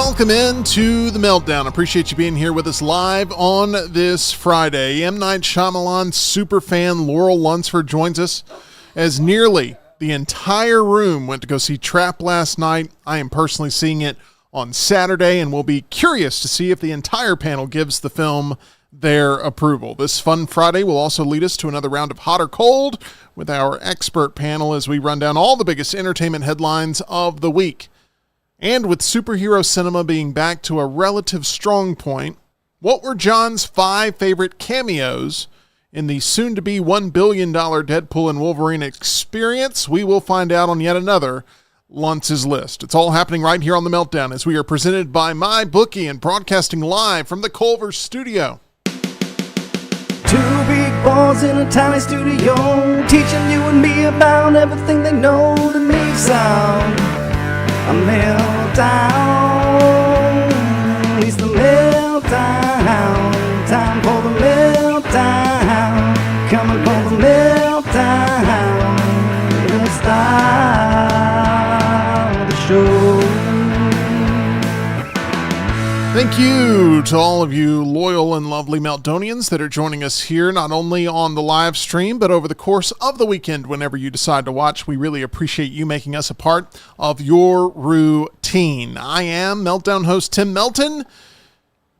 Welcome into the Meltdown. Appreciate you being here with us live on this Friday. M. Night Shyamalan superfan Laurel Lunsford joins us as nearly the entire room went to go see Trap last night. I am personally seeing it on Saturday, and we'll be curious to see if the entire panel gives the film their approval. This fun Friday will also lead us to another round of Hot or Cold with our expert panel as we run down all the biggest entertainment headlines of the week. And with superhero cinema being back to a relative strong point, what were John's 5 favorite cameos in the soon-to-be $1 billion Deadpool and Wolverine experience? We will find out on yet another Luntz's List. It's all happening right here on The Meltdown as we are presented by MyBookie and broadcasting live from the Culver studio. 2 big balls in a tiny studio, teaching you and me about everything they know to make sound. A meltdown, it's the meltdown, time for the meltdown, coming for the meltdown, let's start the show. Thank you to all of you loyal and lovely Meltdonians that are joining us here, not only on the live stream, but over the course of the weekend whenever you decide to watch. We really appreciate you making us a part of your routine. I am Meltdown host Tim Melton.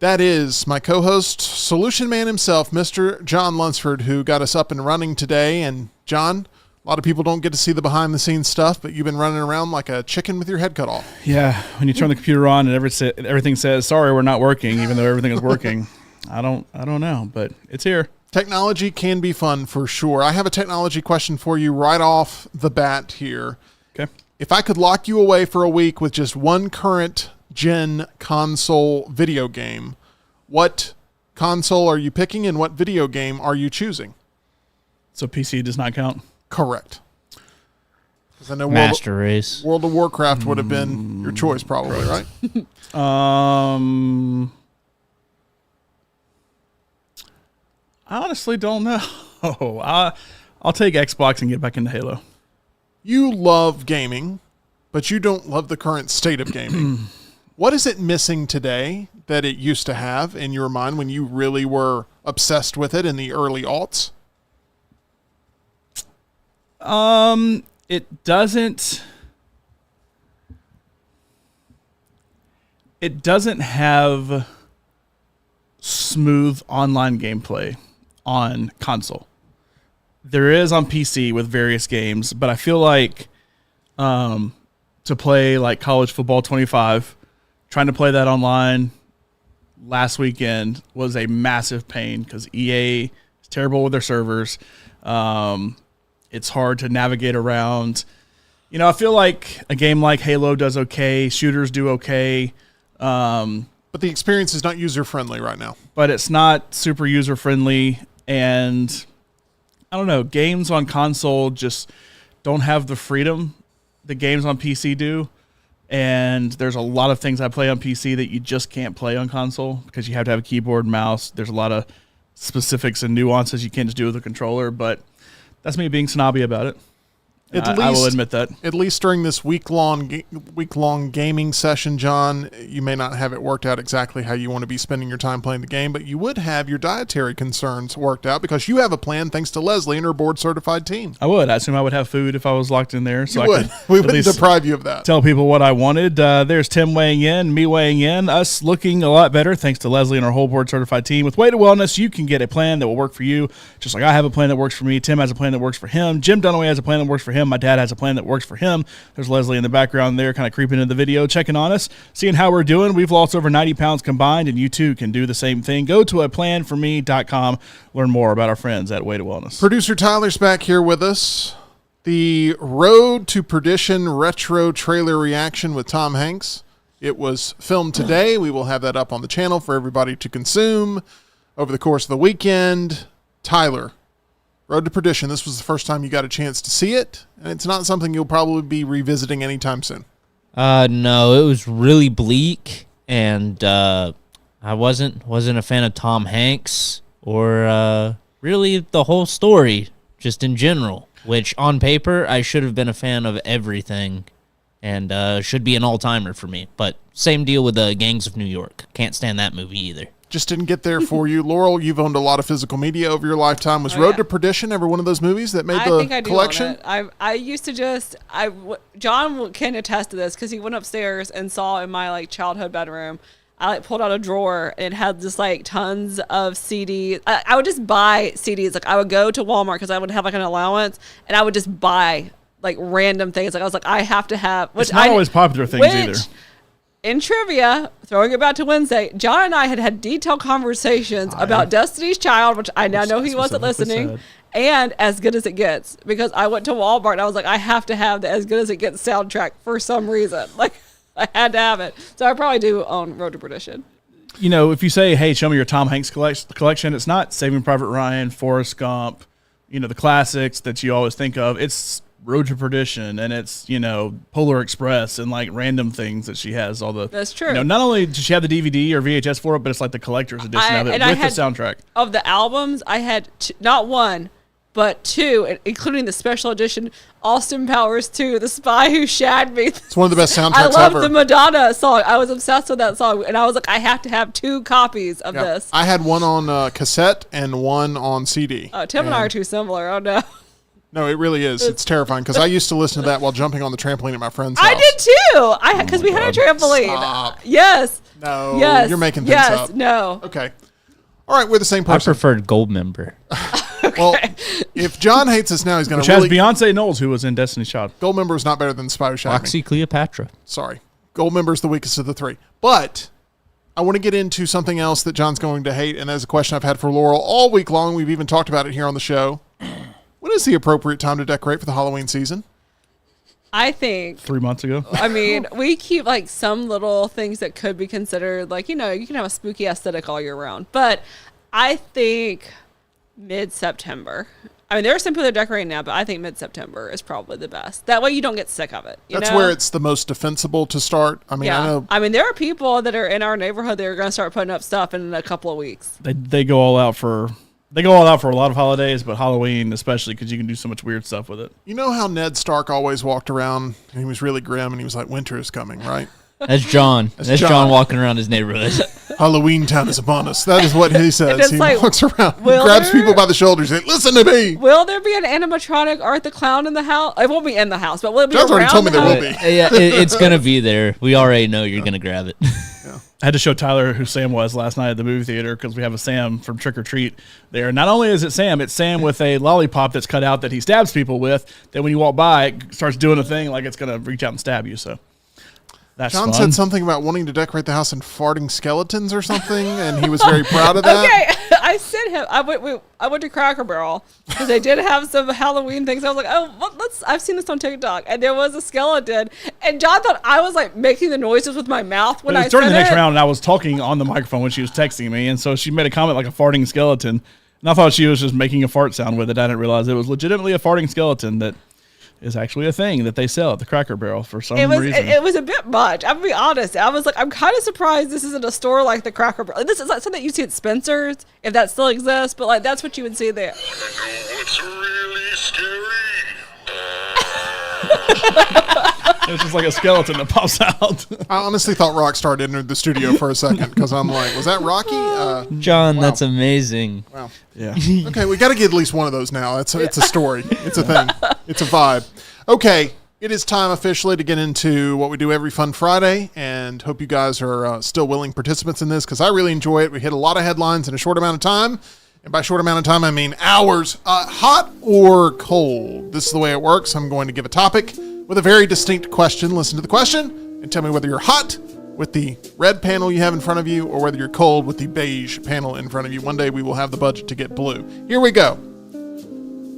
That is my co-host, Solution Man himself, Mr. John Lunsford, who got us up and running today. And John, a lot of people don't get to see the behind-the-scenes stuff, but you've been running around like a chicken with your head cut off. Yeah, when you turn the computer on and everything says, sorry, we're not working, even though everything is working. I don't know, but it's here. Technology can be fun for sure. I have a technology question for you right off the bat here. Okay. If I could lock you away for a week with just one current gen console video game, what console are you picking and what video game are you choosing? So PC does not count? Correct. Because I know Master Race. World of Warcraft would have been your choice, probably, right? I honestly don't know. I'll take Xbox and get back into Halo. You love gaming, but you don't love the current state of gaming. What is it missing today that it used to have in your mind when you really were obsessed with it in the early aughts? It doesn't have smooth online gameplay on console. There is on PC with various games, but I feel like to play like College Football 25, trying to play that online last weekend was a massive pain because EA is terrible with their servers. It's hard to navigate around. You know, I feel like a game like Halo does okay. Shooters do okay. But the experience is not user-friendly right now. But it's not super user-friendly. And I don't know, games on console just don't have the freedom the games on PC do. And there's a lot of things I play on PC that you just can't play on console because you have to have a keyboard and mouse. There's a lot of specifics and nuances you can't just do with a controller. But that's me being snobby about it. I will admit that. At least during this week-long gaming session, John, you may not have it worked out exactly how you want to be spending your time playing the game, but you would have your dietary concerns worked out because you have a plan thanks to Leslie and her board-certified team. I would. I assume I would have food if I was locked in there. So you would. We wouldn't deprive you of that. Tell people what I wanted. There's Tim weighing in, me weighing in, us looking a lot better thanks to Leslie and our whole board-certified team. With Way to Wellness, you can get a plan that will work for you, just like I have a plan that works for me. Tim has a plan that works for him. Jim Dunaway has a plan that works for him. My dad has a plan that works for him. There's Leslie in the background there kind of creeping into the video, checking on us, seeing how we're doing. We've lost over 90 pounds combined, and you too can do the same thing. Go to aplanforme.com. Learn more about our friends at Way to Wellness. Producer Tyler's back here with us. The Road to Perdition retro trailer reaction with Tom Hanks. It was filmed today. We will have that up on the channel for everybody to consume over the course of the weekend. Tyler, Road to Perdition, this was the first time you got a chance to see it, and it's not something you'll probably be revisiting anytime soon. No, it was really bleak, and I wasn't a fan of Tom Hanks or really the whole story, just in general, which on paper I should have been a fan of everything and should be an all-timer for me. But same deal with Gangs of New York. Can't stand that movie either. Just didn't get there for you. Laurel, you've owned a lot of physical media over your lifetime. Was Road to Perdition ever one of those movies that made the collection? I used to John can attest to this because he went upstairs and saw in my childhood bedroom. I pulled out a drawer and it had just tons of CDs. I would just buy CDs. I would go to Walmart because I would have an allowance, and I would just buy random things. I was I have to have. It's not always popular things either. In trivia, throwing it back to Wednesday, John and I had detailed conversations about Destiny's Child, which I now know he wasn't listening, and As Good As It Gets, because I went to Walmart and I was I have to have the As Good As It Gets soundtrack for some reason. I had to have it. So I probably do own Road to Perdition. If you say, hey, show me your Tom Hanks collection, it's not Saving Private Ryan, Forrest Gump, the classics that you always think of. It's Road to Perdition, and it's Polar Express and random things that she has. All the That's true. Not only does she have the DVD or VHS for it, but it's the collector's edition of it with the soundtrack. Of the albums, I had not one, but two, including the special edition Austin Powers 2, The Spy Who Shagged Me. It's one of the best soundtracks ever. I love ever. the Madonna song. I was obsessed with that song, and I was I have to have 2 copies of this. I had one on cassette and one on CD. Oh, Tim and I are too similar. Oh no. No, it really is. It's terrifying because I used to listen to that while jumping on the trampoline at my friend's house. I did too. Because we had a trampoline. Stop. Yes. No. Yes. You're making things up. Yes. No. Okay. All right, we're the same I person. preferred Goldmember. Well, if John hates us now, he's going Which to has Beyonce Knowles, who was in Destiny's Child. Goldmember is not better than Spy Who Shagged Me. Roxy Cleopatra. Sorry. Goldmember is the weakest of the 3. But I want to get into something else that John's going to hate, and that's a question I've had for Laurel all week long. We've even talked about it here on the show. When is the appropriate time to decorate for the Halloween season? I think 3 months ago. I mean, we keep some little things that could be considered you can have a spooky aesthetic all year round. But I think mid-September. I mean, there are some people that are decorating now, but I think mid-September is probably the best. That way you don't get sick of it. That's where it's the most defensible to start. I mean, I know. I mean, there are people that are in our neighborhood that are going to start putting up stuff in a couple of weeks. They go all out for... They go all out for a lot of holidays, but Halloween especially because you can do so much weird stuff with it. You know how Ned Stark always walked around and he was really grim and he was like, winter is coming, right? That's John. That's John walking around his neighborhood. Halloween town is upon us. That is what he says. He walks around, Will grabs people by the shoulders and listen to me. Will there be an animatronic Art the Clown in the house? It won't be in the house, but will it be John's around already told me the there house? will be. Yeah, it's going to be there. We already know you're going to grab it. I had to show Tyler who Sam was last night at the movie theater because we have a Sam from Trick or Treat there. Not only is it Sam, it's Sam with a lollipop that's cut out that he stabs people with. That when you walk by, it starts doing a thing like it's going to reach out and stab you. So that's John fun. said something about wanting to decorate the house in farting skeletons or something, and he was very proud of that. Okay, I sent him. I went to Cracker Barrel because they did have some Halloween things. I was like, oh, I've seen this on TikTok, and there was a skeleton, and John thought I was making the noises with my mouth when I said it. During the next round, I was talking on the microphone when she was texting me, and so she made a comment like a farting skeleton, and I thought she was just making a fart sound with it. I didn't realize it was legitimately a farting skeleton that is actually a thing that they sell at the Cracker Barrel for some reason. It was a bit much. I'm gonna be honest. I was like, I'm kind of surprised this isn't a store like the Cracker Barrel. This is something that you see at Spencer's, if that still exists, but that's what you would see there. What's really scary? It's just like a skeleton that pops out. I honestly thought Rockstar entered the studio for a second because I'm like, was that Rocky? John, Wow. that's amazing. Wow. Yeah. Okay, we got to get at least one of those now. It's a story. It's a thing. It's a vibe. Okay, it is time officially to get into what we do every Fun Friday, and hope you guys are still willing participants in this because I really enjoy it. We hit a lot of headlines in a short amount of time, and by short amount of time, I mean hours. Hot or cold? This is the way it works. I'm going to give a topic with a very distinct question. Listen to the question and tell me whether you're hot with the red panel you have in front of you or whether you're cold with the beige panel in front of you. One day we will have the budget to get blue. Here we go.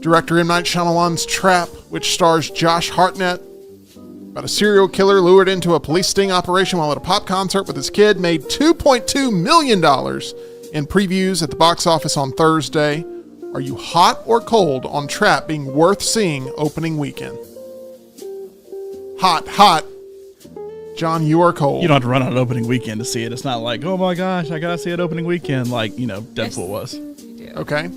Director M. Night Shyamalan's Trap, which stars Josh Hartnett, about a serial killer lured into a police sting operation while at a pop concert with his kid, made $2.2 million in previews at the box office on Thursday. Are you hot or cold on Trap being worth seeing opening weekend? Hot. John, you are cold. You don't have to run on an opening weekend to see it. It's not like, oh my gosh, I got to see it opening weekend like, Deadpool was. Okay.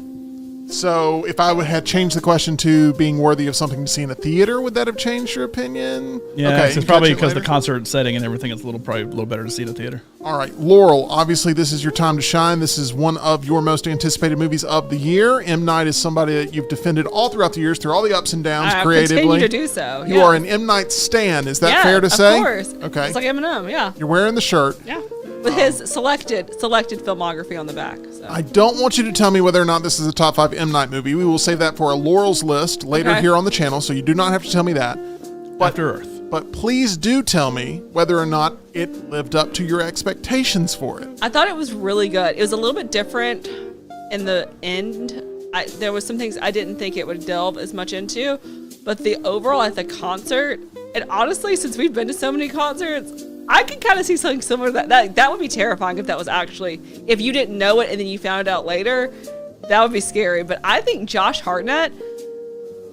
So if I had changed the question to being worthy of something to see in a theater, would that have changed your opinion? Yeah, Okay, it's you probably catch it because the later? concert setting and everything is probably a little better to see in the theater. All right, Laurel, obviously this is your time to shine. This is one of your most anticipated movies of the year. M. Night is somebody that you've defended all throughout the years, through all the ups and downs, I creatively. continue to do so. You are an M. Night stan. Is that yeah, fair to say? Of course. Okay. It's like Eminem, yeah. You're wearing the shirt. Yeah. With his selected filmography on the back. So. I don't want you to tell me whether or not this is a top 5 M. Night movie. We will save that for a Laurel's list later Okay. here on the channel, so you do not have to tell me that. After Earth. But please do tell me whether or not it lived up to your expectations for it. I thought it was really good. It was a little bit different in the end. There was some things I didn't think it would delve as much into, but the overall at the concert, and honestly, since we've been to so many concerts, I can kind of see something similar to that. That would be terrifying if that was actually, if you didn't know it and then you found it out later, that would be scary. But I think Josh Hartnett,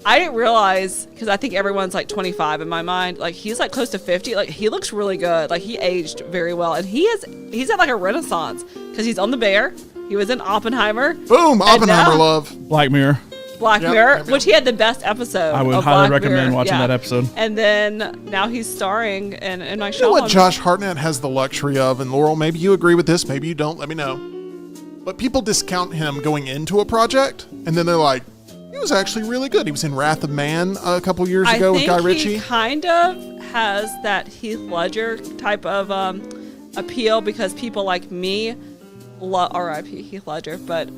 I didn't realize, because I think everyone's like 25 in my mind, like he's like close to 50. Like he looks really good. Like he aged very well, and he's at like a renaissance because he's on The Bear. He was in Oppenheimer. Boom! Oppenheimer now- love. Black Mirror. Black Yep, Mirror, yep, which he had the best episode. I would of highly Black recommend Mirror. watching that episode. And then now he's starring in my You show. know what Josh Hartnett has the luxury of, and Laurel, maybe you agree with this, maybe you don't, let me know. But people discount him going into a project, and then they're like, he was actually really good. He was in Wrath of Man a couple years ago with Guy Ritchie. He kind of has that Heath Ledger type of appeal because people like me, R.I.P. Heath Ledger, but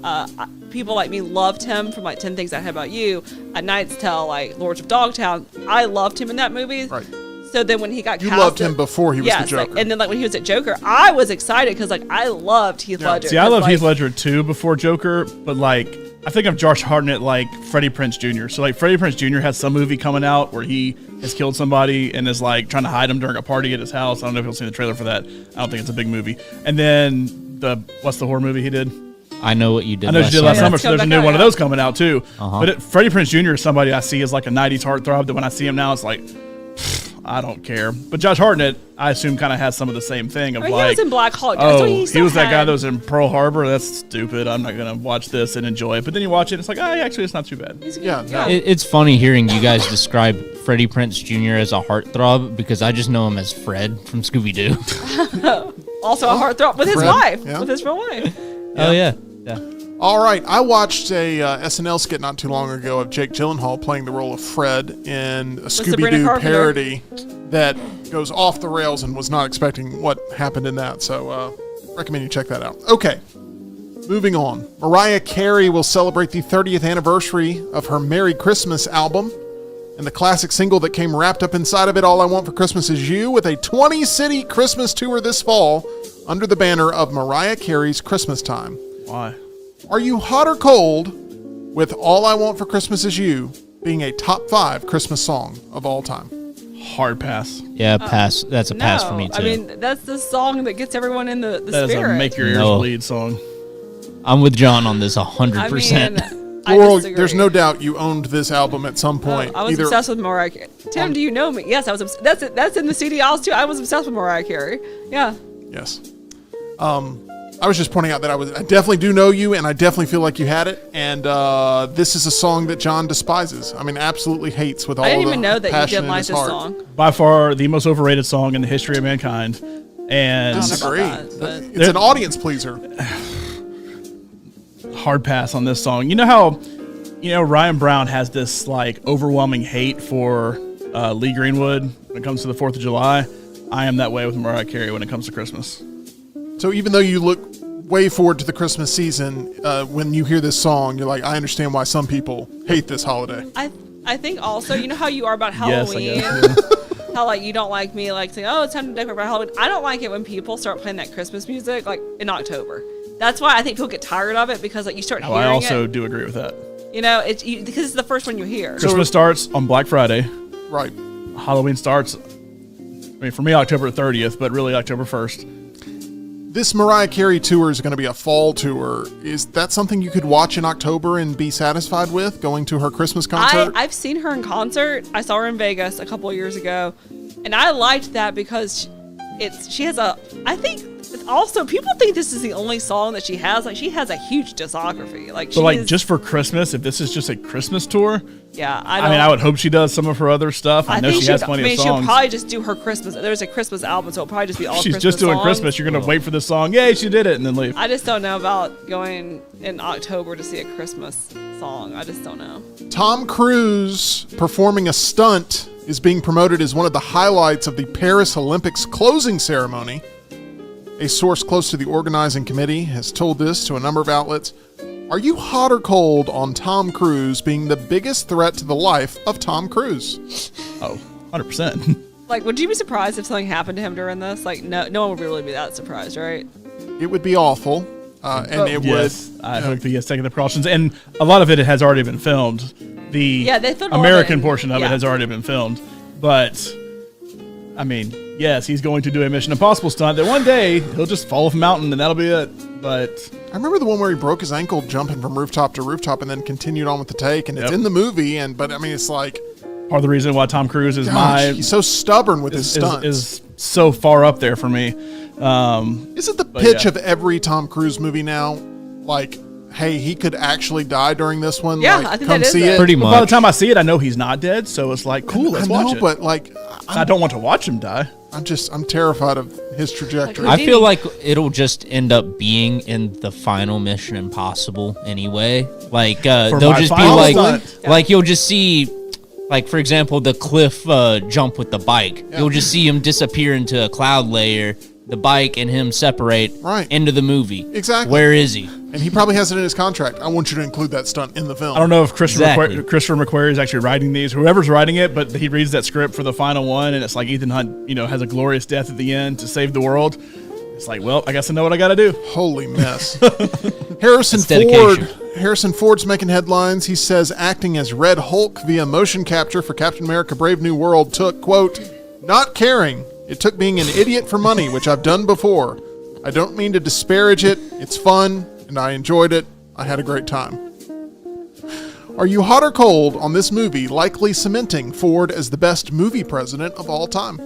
people like me loved him from like 10 Things I Hate About You, A Knight's Tale, like Lords of Dogtown. I loved him in that movie. Right. So then when he got You cast, loved him before he was the Joker. Like, and then like when he was at Joker, I was excited because like I loved Heath Ledger. See, I 'cause, love like, Heath Ledger too before Joker, but like I think of Josh Hartnett like Freddie Prinze Jr. So like Freddie Prinze Jr. has some movie coming out where he has killed somebody and is like trying to hide him during a party at his house. I don't know if you'll see the trailer for that. I don't think it's a big movie. And then what's the horror movie he did? I Know What You Did I know you did last Yeah, summer, that's so there's a coming new back one of out, those coming out too. Uh-huh. But Freddie Prinze Jr. is somebody I see as like a 90s heartthrob that when I see him now, it's like, I don't care. But Josh Hartnett, I assume, kind of has some of the same thing of I mean, like, he was in Black Hawk. That's oh, what he still was that guy had. that was in Pearl Harbor. That's stupid. I'm not going to watch this and enjoy it. But then you watch it, and it's like, oh, actually, it's not too bad. Yeah, no. It's funny hearing you guys describe Freddie Prinze Jr. as a heartthrob because I just know him as Fred from Scooby Doo. Also a heartthrob with his Fred, wife, yeah. with his real wife. Oh yeah. All right, I watched a SNL skit not too long ago of Jake Gyllenhaal playing the role of Fred in a Sabrina Scooby-Doo Carpenter. parody that goes off the rails and was not expecting what happened in that. So recommend you check that out. Okay, moving on. Mariah Carey will celebrate the 30th anniversary of her Merry Christmas album and the classic single that came wrapped up inside of it, All I Want for Christmas Is You, with a 20-city Christmas tour this fall under the banner of Mariah Carey's Christmas Time. Why? Are you hot or cold with All I Want for Christmas Is You being a top 5 Christmas song of all time? Hard pass. Yeah, pass. That's a pass for me too. I mean, that's the song that gets everyone in the That is spirit. a make your ears No. bleed song. I'm with John on this I 100%. mean, I Laurel, disagree. there's no doubt you owned this album at some point. I was obsessed with Mariah Carey. Tim, do you know me? Yes, I was. That's in the CD aisles too. I was obsessed with Mariah Carey. Yeah. Yes. I was just pointing out that I definitely do know you, and I definitely feel like you had it. And this is a song that John despises. I mean, absolutely hates with all I didn't the even know that you passion didn't in like his this heart. song. By far the most overrated song in the history of mankind. And Disagree. that, but- It's an audience pleaser. hard pass on this song. You know how, Ryan Brown has this like overwhelming hate for Lee Greenwood when it comes to the 4th of July. I am that way with Mariah Carey when it comes to Christmas. So even though you look way forward to the Christmas season, when you hear this song, you're like, I understand why some people hate this holiday. I think also, you know how you are about Yes, I Halloween? guess. How like you don't like me like saying, oh, it's time to decorate for Halloween. I don't like it when people start playing that Christmas music like in October. That's why I think people get tired of it because like you start Oh, hearing I also it. do agree with that. You know, because it's the first one you hear. Christmas starts on Black Friday. Right. Halloween starts, for me, October 30th, but really October 1st. This Mariah Carey tour is going to be a fall tour. Is that something you could watch in October and be satisfied with, going to her Christmas concert? I've seen her in concert. I saw her in Vegas a couple of years ago, and I liked that because she has a. I think Also, people think this is the only song that she has. Like, she has a huge discography. Like, But like just for Christmas, if this is just a Christmas tour, yeah, I mean, I would hope she does some of her other stuff. I know think she has plenty of songs. she'll probably just do her Christmas. There's a Christmas album, so it'll probably just be all She's Christmas just doing songs. Christmas. You're gonna wait for the song. Yay, she did it, and then leave. I just don't know about going in October to see a Christmas song. I just don't know. Tom Cruise performing a stunt is being promoted as one of the highlights of the Paris Olympics closing ceremony. A source close to the organizing committee has told this to a number of outlets. Are you hot or cold on Tom Cruise being the biggest threat to the life of Tom Cruise? Oh, 100%. Like, would you be surprised if something happened to him during this? Like, no one would really be that surprised, right? It would be awful, and it Yes, would. I hope he has taken the precautions, and a lot of it has already been filmed. The They filmed all of it. American portion of Yeah. it has already been filmed, but I mean, yes, he's going to do a Mission Impossible stunt that one day he'll just fall off a mountain and that'll be it. But I remember the one where he broke his ankle jumping from rooftop to rooftop and then continued on with the take, and it's in the movie. But I mean, it's like part of the reason why Tom Cruise is he's so stubborn with his stunts. is so far up there for me. Isn't the pitch of every Tom Cruise movie now like, hey, he could actually die during this one? Yeah, like, I think come that is see it. it. Pretty But much. by the time I see it, I know he's not dead, so it's like, cool, let's I know, watch it. but like, I don't want to watch him die. I'm terrified of his trajectory. I feel like it'll just end up being in the final Mission Impossible anyway. Like For they'll my just be final like, stunt. like you'll just see, like for example, the cliff jump with the bike. You'll just see him disappear into a cloud layer. The bike and him separate into the movie. Exactly. Where is he? And he probably has it in his contract. I want you to include that stunt in the film. I don't know if Christopher Exactly. McQuarrie is actually writing these. Whoever's writing it, but he reads that script for the final one, and it's like Ethan Hunt, has a glorious death at the end to save the world. It's like, well, I guess I know what I got to do. Holy mess. Harrison That's dedication. Ford. Harrison Ford's making headlines. He says acting as Red Hulk via motion capture for Captain America: Brave New World took, quote, not caring. It took being an idiot for money, which I've done before. I don't mean to disparage it. It's fun, and I enjoyed it. I had a great time. Are you hot or cold on this movie likely cementing Ford as the best movie president of all time?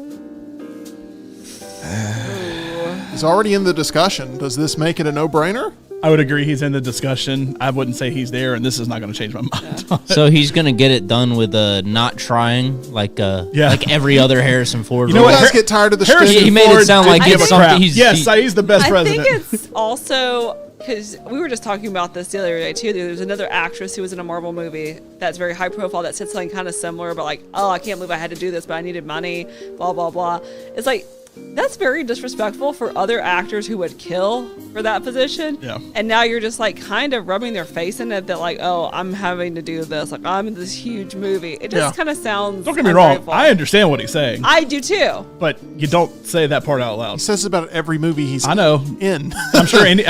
He's already in the discussion. Does this make it a no-brainer? I would agree he's in the discussion. I wouldn't say he's there, and this is not going to change my mind. So he's gonna get it done with not trying like every other Harrison Ford. You know You what? guys get tired of the Harrison shtick? He made it Ford sound didn't like give it's a crap. something. Yes, he's the best I president. think it's also because we were just talking about this the other day too. There's another actress who was in a Marvel movie that's very high profile that said something kind of similar, but like, oh, I can't believe I had to do this, but I needed money, blah blah blah. It's like that's very disrespectful for other actors who would kill for that position. Yeah. And now you're just like kind of rubbing their face in it that like, oh, I'm having to do this. Like I'm in this huge movie. It just kind of sounds. Don't get me wrong. ungrateful. I understand what he's saying, I do too. but you don't say that part out loud. He says about every movie he's I know. in. I'm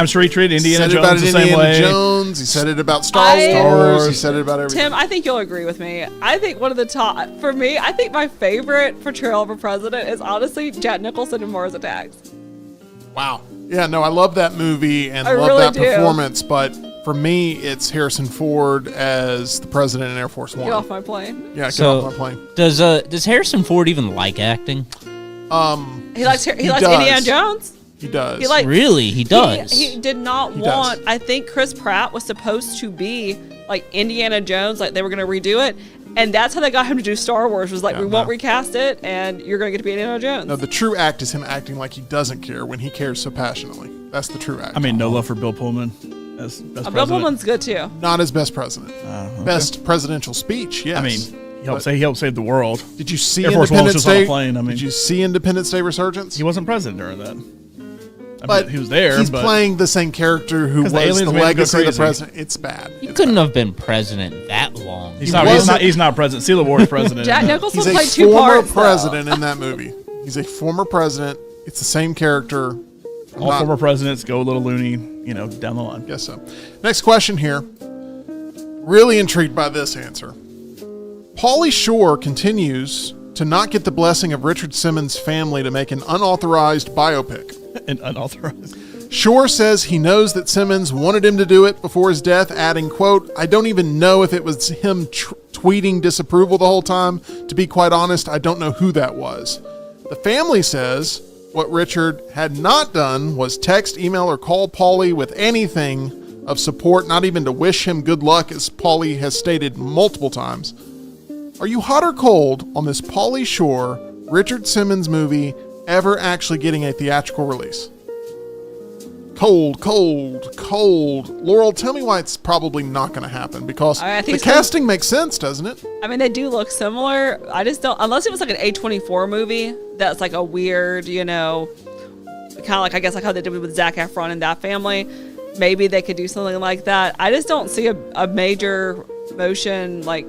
sure he treated Indiana He said it about Jones the same Indiana way. Jones. He said it about Star I- Wars. He said it about everything. Tim, I think you'll agree with me. I think one of the top, for me, I think my favorite portrayal of a president is honestly Jack Nicholson in Mars Attacks. Wow. Yeah, no, I love that movie and I love really that do. performance, but for me, it's Harrison Ford as the president in Air Force One. Get off my plane. Yeah, get So- off my plane. Does Harrison Ford even like acting? He likes He Indiana does. Jones. He does. He likes Really, he does. He did not He want. does. I think Chris Pratt was supposed to be like Indiana Jones, like they were going to redo it, and that's how they got him to do Star Wars. Was like, Yeah, we won't no. recast it, and you're going to get to be Indiana Jones. No, the true act is him acting like he doesn't care when he cares so passionately. That's the true act. I mean, no love for Bill Pullman as best Bill president. Pullman's good too. not as best president. Okay. Best presidential speech, yes. I mean, he helped save the world. did you see Air Force One was Independence just on a Day? plane, I mean. Did you see Independence Day Resurgence? He wasn't president during that. I but mean, he was there. He's but playing the same character who was 'Cause the the aliens made him go legacy of the crazy. president. It's bad. He It's couldn't bad. have been president that long. He's not. He's not president. Civil War is president. Jack Nicholson He's a played two former parts. though. president in that movie. He's a former president. It's the same character. I'm All not- former presidents go a little loony, down the line. Guess so. Next question here. Really intrigued by this answer. Pauly Shore continues to not get the blessing of Richard Simmons' family to make an unauthorized biopic. And unauthorized. Shore says he knows that Simmons wanted him to do it before his death, adding, quote, I don't even know if it was him tweeting disapproval the whole time. To be quite honest, I don't know who that was. The family says, What Richard had not done was text, email, or call Paulie with anything of support, not even to wish him good luck, as Paulie has stated multiple times. Are you hot or cold on this Pauly Shore, Richard Simmons movie ever actually getting a theatrical release? Cold, cold, cold. Laurel, tell me why it's probably not going to happen, because I the think casting makes sense, doesn't it? I mean, they do look similar. I just don't, unless it was like an A24 movie that's like a weird, kind of like, I guess, like how they did with Zac Efron and That Family. Maybe they could do something like that. I just don't see a major motion like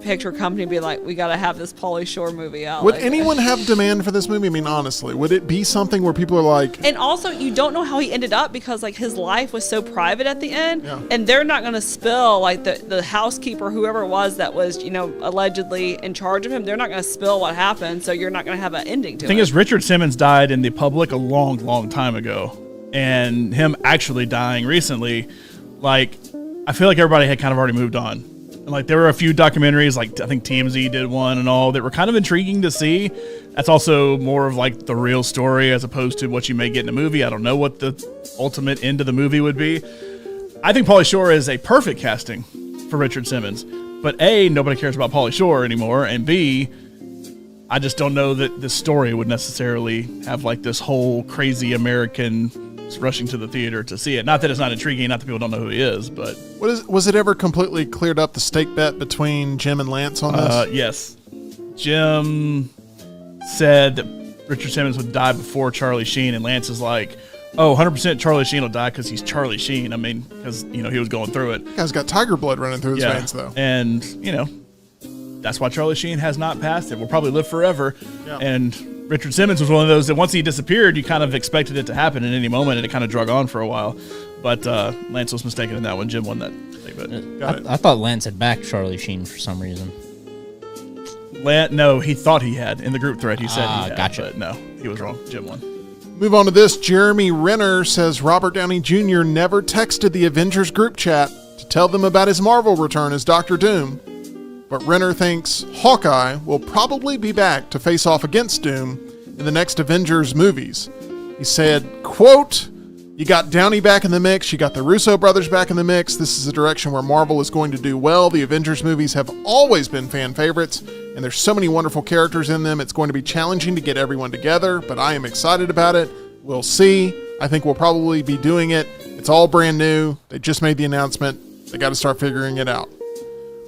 picture company be like, we got to have this Pauly Shore movie out. Would like, anyone have demand for this movie? I mean, honestly, would it be something where people are like... And also, you don't know how he ended up, because like his life was so private at the end, and they're not going to spill, like the housekeeper, whoever it was that was, allegedly in charge of him, they're not going to spill what happened, so you're not going to have an ending to it. The thing is, Richard Simmons died in the public a long, long time ago, and him actually dying recently, like, I feel like everybody had kind of already moved on. And like, there were a few documentaries, like I think TMZ did one and all, that were kind of intriguing to see. That's also more of like the real story as opposed to what you may get in a movie. I don't know what the ultimate end of the movie would be. I think Pauly Shore is a perfect casting for Richard Simmons. But A, nobody cares about Pauly Shore anymore. And B, I just don't know that this story would necessarily have like this whole crazy American rushing to the theater to see it. Not that it's not intriguing, not that people don't know who he is, but... Was it ever completely cleared up, the stake bet between Jim and Lance on this? Yes. Jim said that Richard Simmons would die before Charlie Sheen, and Lance is like, oh, 100% Charlie Sheen will die because he's Charlie Sheen. I mean, because, he was going through it. The guy's got tiger blood running through his veins, though. And, that's why Charlie Sheen has not passed it. Will probably live forever. Yeah. And Richard Simmons was one of those that once he disappeared, you kind of expected it to happen at any moment, and it kind of drug on for a while. But Lance was mistaken in that one. Jim won that thing. But I thought Lance had backed Charlie Sheen for some reason. No, he thought he had. In the group thread, he said he had. Gotcha. But no, he was wrong. Jim won. Move on to this. Jeremy Renner says Robert Downey Jr. never texted the Avengers group chat to tell them about his Marvel return as Dr. Doom. But Renner thinks Hawkeye will probably be back to face off against Doom in the next Avengers movies. He said, quote, you got Downey back in the mix, you got the Russo brothers back in the mix. This is a direction where Marvel is going to do well. The Avengers movies have always been fan favorites, and there's so many wonderful characters in them. It's going to be challenging to get everyone together, but I am excited about it. We'll see. I think we'll probably be doing it. It's all brand new. They just made the announcement. They got to start figuring it out.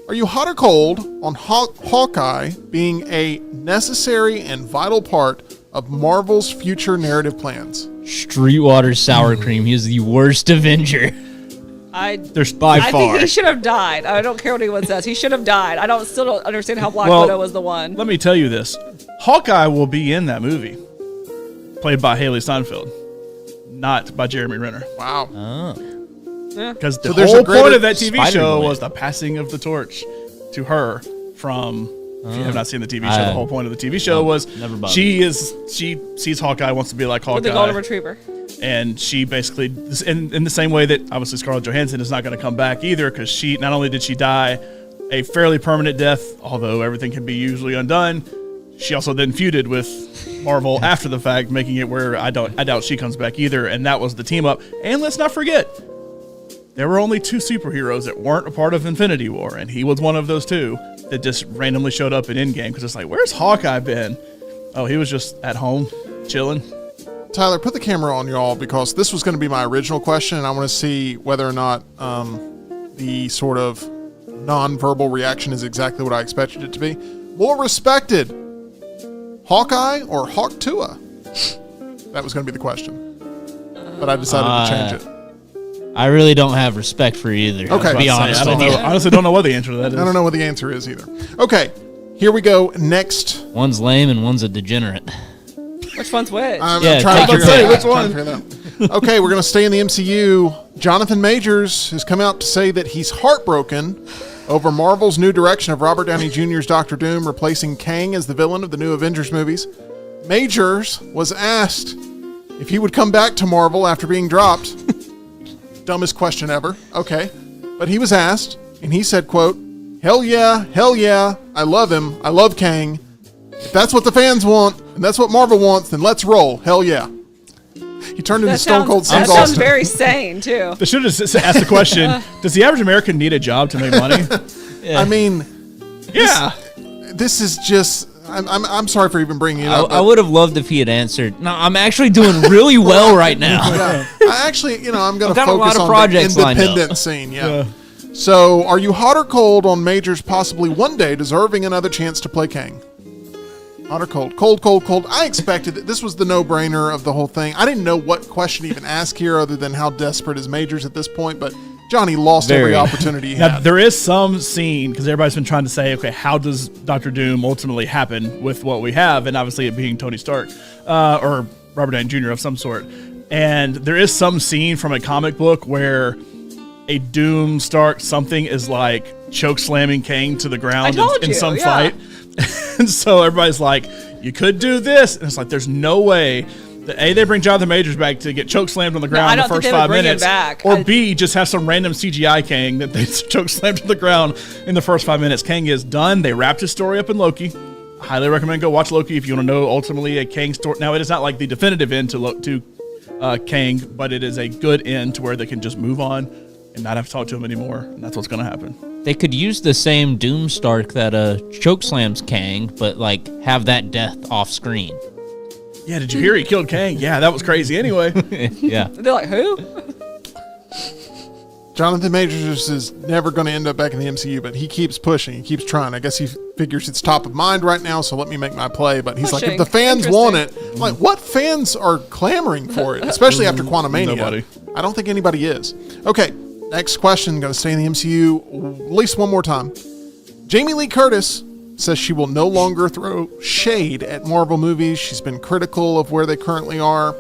Are you hot or cold on Hawkeye being a necessary and vital part of Marvel's future narrative plans? Streetwater sour cream. He's the worst Avenger. There's by far. I think he should have died. I don't care what anyone says. He should have died. Still don't understand how Black Widow was the one. Let me tell you this. Hawkeye will be in that movie, played by Haley Steinfeld, not by Jeremy Renner. Wow. Oh. Because the whole point of that TV show was the passing of the torch to her from... If you have not seen the TV show, the whole point of the TV show was she sees Hawkeye, wants to be like Hawkeye. With the Golden Retriever. And she basically, in the same way that obviously Scarlett Johansson is not going to come back either, because she, not only did she die a fairly permanent death, although everything can be usually undone, she also then feuded with Marvel after the fact, making it where I doubt she comes back either. And that was the team up. And let's not forget, there were only two superheroes that weren't a part of Infinity War, and he was one of those two that just randomly showed up in Endgame, because it's like, where's Hawkeye been? Oh, he was just at home, chilling. Tyler, put the camera on, y'all, because this was going to be my original question, and I want to see whether or not the sort of non-verbal reaction is exactly what I expected it to be. More respected, Hawkeye or Hawk Tua? That was going to be the question, but I decided to change it. I really don't have respect for either. Okay. To be honest, I honestly don't know what the answer to that is. I don't know what the answer is either. Okay, here we go. Next. One's lame and one's a degenerate. Which one's which? I'm Yeah, trying take to your say pick. which one. Okay, we're going to stay in the MCU. Jonathan Majors has come out to say that he's heartbroken over Marvel's new direction of Robert Downey Jr.'s Dr. Doom, replacing Kang as the villain of the new Avengers movies. Majors was asked if he would come back to Marvel after being dropped. Dumbest question ever. Okay. But he was asked, and he said, quote, hell yeah, I love him. I love Kang. If that's what the fans want, and that's what Marvel wants, then let's roll. Hell yeah. He turned into Stone Cold Steve That sounds Austin. very sane, too. They should have just asked the question, does the average American need a job to make money? I mean, Yeah. this is just. I'm sorry for even bringing it up. I would have loved if he had answered. No, I'm actually doing really well right now. I actually, I'm going to I've got a lot focus of on projects the lined up. independent scene. Yeah. So, are you hot or cold on Majors possibly one day deserving another chance to play Kang? Hot or cold? Cold, cold, cold. I expected it. This was the no-brainer of the whole thing. I didn't know what question to even ask here other than how desperate is Majors at this point, but Johnny lost every Very. opportunity he Now, had. there is some scene, because everybody's been trying to say, okay, how does Doctor Doom ultimately happen with what we have? And obviously it being Tony Stark, or Robert Downey Jr. of some sort. And there is some scene from a comic book where a Doom Stark something is like choke slamming Kang to the ground in some fight. And so everybody's like, you could do this. And it's like, there's no way that A, they bring Jonathan Majors back to get choke slammed on the ground in the first 5 minutes. Or B, just have some random CGI Kang that they choke slammed to the ground in the first 5 minutes. Kang is done. They wrapped his story up in Loki. I highly recommend go watch Loki if you want to know ultimately a Kang story. Now, it is not like the definitive end to Kang, but it is a good end to where they can just move on and not have to talk to him anymore. And that's what's going to happen. They could use the same Doom Stark that chokeslams Kang, but like have that death off screen. Yeah, did you hear he killed Kang? Yeah, that was crazy anyway. Yeah. They're like, who? Jonathan Majors is never going to end up back in the MCU, but he keeps pushing. He keeps trying. I guess he figures it's top of mind right now, so let me make my play. But he's like, if the fans want it, I'm like, what fans are clamoring for it, especially after Quantumania? Nobody. I don't think anybody is. Okay, next question. Going to stay in the MCU at least one more time. Jamie Lee Curtis says she will no longer throw shade at Marvel movies. She's been critical of where they currently are.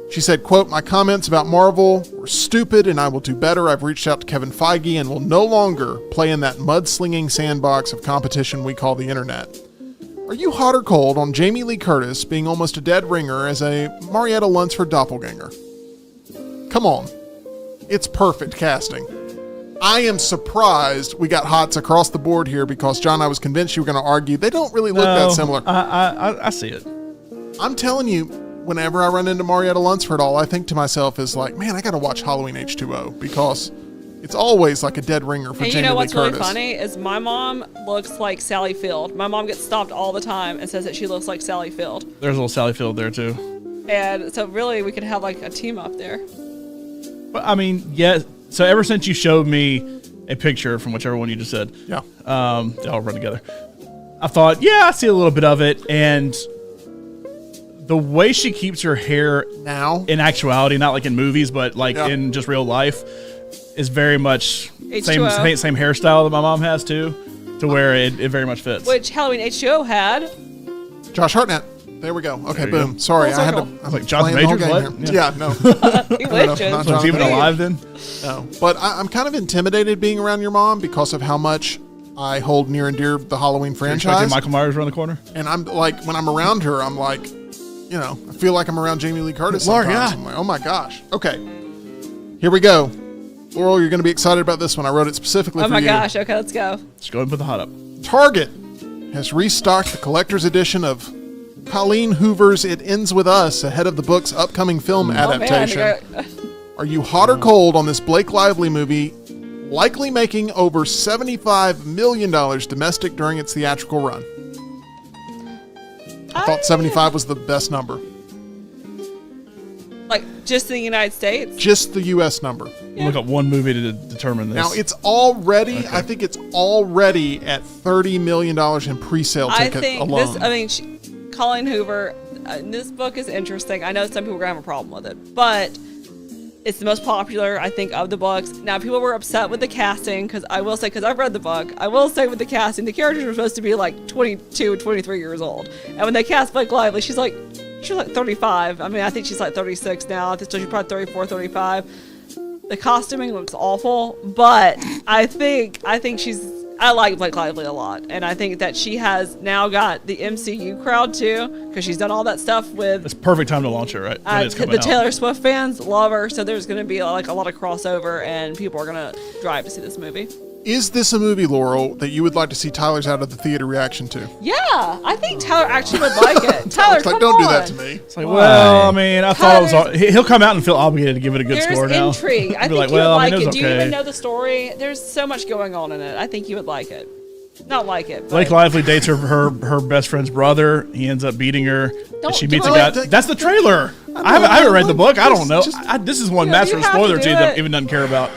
She said, quote, my comments about Marvel were stupid and I will do better. I've reached out to Kevin Feige and will no longer play in that mudslinging sandbox of competition we call the internet. Are you hot or cold on Jamie Lee Curtis being almost a dead ringer as a Marietta Lunsford doppelganger? Come on. It's perfect casting. I am surprised we got hots across the board here because, John, I was convinced you were going to argue they don't really look that similar. I see it. I'm telling you, whenever I run into Marietta Lunsford, all I think to myself is like, man, I got to watch Halloween H2O because it's always like a dead ringer for And Jamie you know Lee what's Curtis. really funny is my mom looks like Sally Field. My mom gets stopped all the time and says that she looks like Sally Field. There's a little Sally Field there too. And so really we could have like a team up there. But I mean, yeah. So ever since you showed me a picture from whichever one you just said, Yeah. they all run together. I thought, yeah, I see a little bit of it, and the way she keeps her hair Now, in actuality, not like in movies, but like Yeah. in just real life, is very much same H2O. hairstyle that my mom has too, to where it very much fits. Which Halloween H2O had. Josh Hartnett. There we go. Okay, There you boom. go. Sorry, Full I had to. circle. I'm Like Jonathan playing the whole Majors, game what? here. Yeah, no. He No, wishes. not so it's even Jonathan. alive then? No, but I'm kind of intimidated being around your mom because of how much I hold near and dear the Halloween Expecting franchise. Michael Myers around the corner? And I'm like, when I'm around her, I'm like, I feel like I'm around Jamie Lee Curtis Lord, sometimes. yeah. I'm like, oh my gosh. Okay, here we go. Laurel, you're going to be excited about this one. I wrote it specifically Oh for my you. gosh. Okay, let's go. Just go ahead and put the hot up. Target has restocked the collector's edition of Colleen Hoover's It Ends With Us ahead of the book's upcoming film adaptation. Oh, man. Are you hot or cold on this Blake Lively movie likely making over $75 million domestic during its theatrical run? I thought 75 was the best number. Like just in the United States? Just the U.S. number. We'll look up one movie to determine this. Now, it's already, I think it's already at $30 million in pre-sale I ticket think alone. Colleen Hoover, this book is interesting. I know some people are going to have a problem with it, but it's the most popular, I think, of the books. Now, people were upset with the casting, because I will say, because I've read the book, I will say with the casting, the characters were supposed to be like 22, 23 years old. And when they cast Blake Lively, she's like 35. I mean, I think she's like 36 now. So she's probably 34, 35. The costuming looks awful, but I think I like Blake Lively a lot, and I think that she has now got the MCU crowd too, because she's done all that stuff with It's perfect time to launch it, right? When it's coming the out. Taylor Swift fans love her, so there's going to be like a lot of crossover, and people are going to drive to see this movie. Is this a movie, Laurel, that you would like to see Tyler's out of the theater reaction to? Yeah, I think Tyler actually would like it. Tyler, It's like, come don't on. do that to me. It's like, well, I mean, I thought it was. He'll come out and feel obligated to give it a good There's score now. intrigue. I Be think like, you would well, I like mean, it. was Do you okay. even know the story? There's so much going on in it. I think you would like it. Not like it. But Blake Lively dates her best friend's brother. He ends up beating her. And Don't she do meets a it. guy. That's the trailer. I haven't read the book. I don't know. Just- This is one You know, massive you have to spoiler do to you that it. even doesn't care about.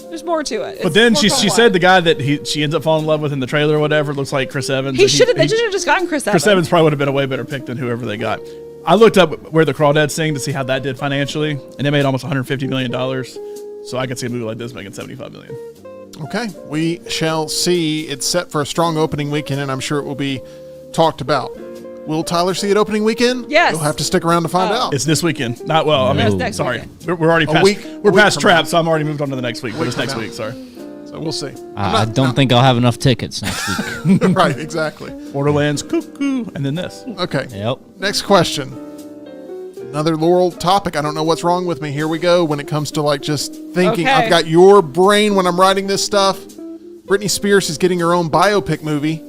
there's more to it. But then she said the guy that she ends up falling in love with in the trailer or whatever looks like Chris Evans. They and should have just gotten Chris Evans. Chris Evans probably would have been a way better pick than whoever they got. I looked up Where the Crawdads Sing to see how that did financially, and they made almost $150 million. So I could see a movie like this making $75 million. Okay, we shall see. It's set for a strong opening weekend, and I'm sure it will be talked about. Will Tyler see it opening weekend? Yes. You'll have to stick around to find out. It's this weekend. Not well. I That's mean, next sorry, weekend. we're already past. week We're past from Trap, now. so I'm already moved on to the next week. But it's from next now. week. Sorry. So we'll see. I don't think I'll have enough tickets next week. Right, exactly. Borderlands, cuckoo, and then this. Okay. Yep. Next question. Another Laurel topic. I don't know what's wrong with me. Here we go. When it comes to like just thinking, Okay. I've got your brain when I'm writing this stuff. Britney Spears is getting her own biopic movie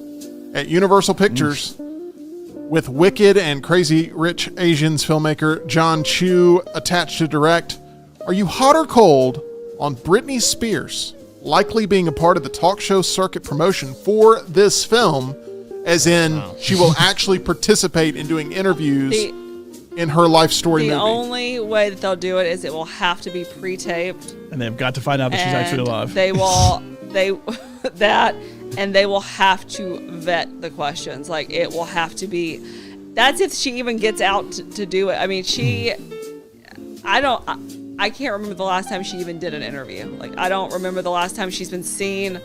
at Universal Pictures with Wicked and Crazy Rich Asians filmmaker John Chu attached to direct. Are you hot or cold on Britney Spears likely being a part of the talk show circuit promotion for this film, as in she will actually participate in doing interviews in her life story The movie? only way that they'll do it is it will have to be pre-taped. And they've got to find out that she's actually and alive. They will have to vet the questions. Like it will have to be. That's if she even gets out to do it. I mean, I can't remember the last time she even did an interview. Like I don't remember the last time she's been seen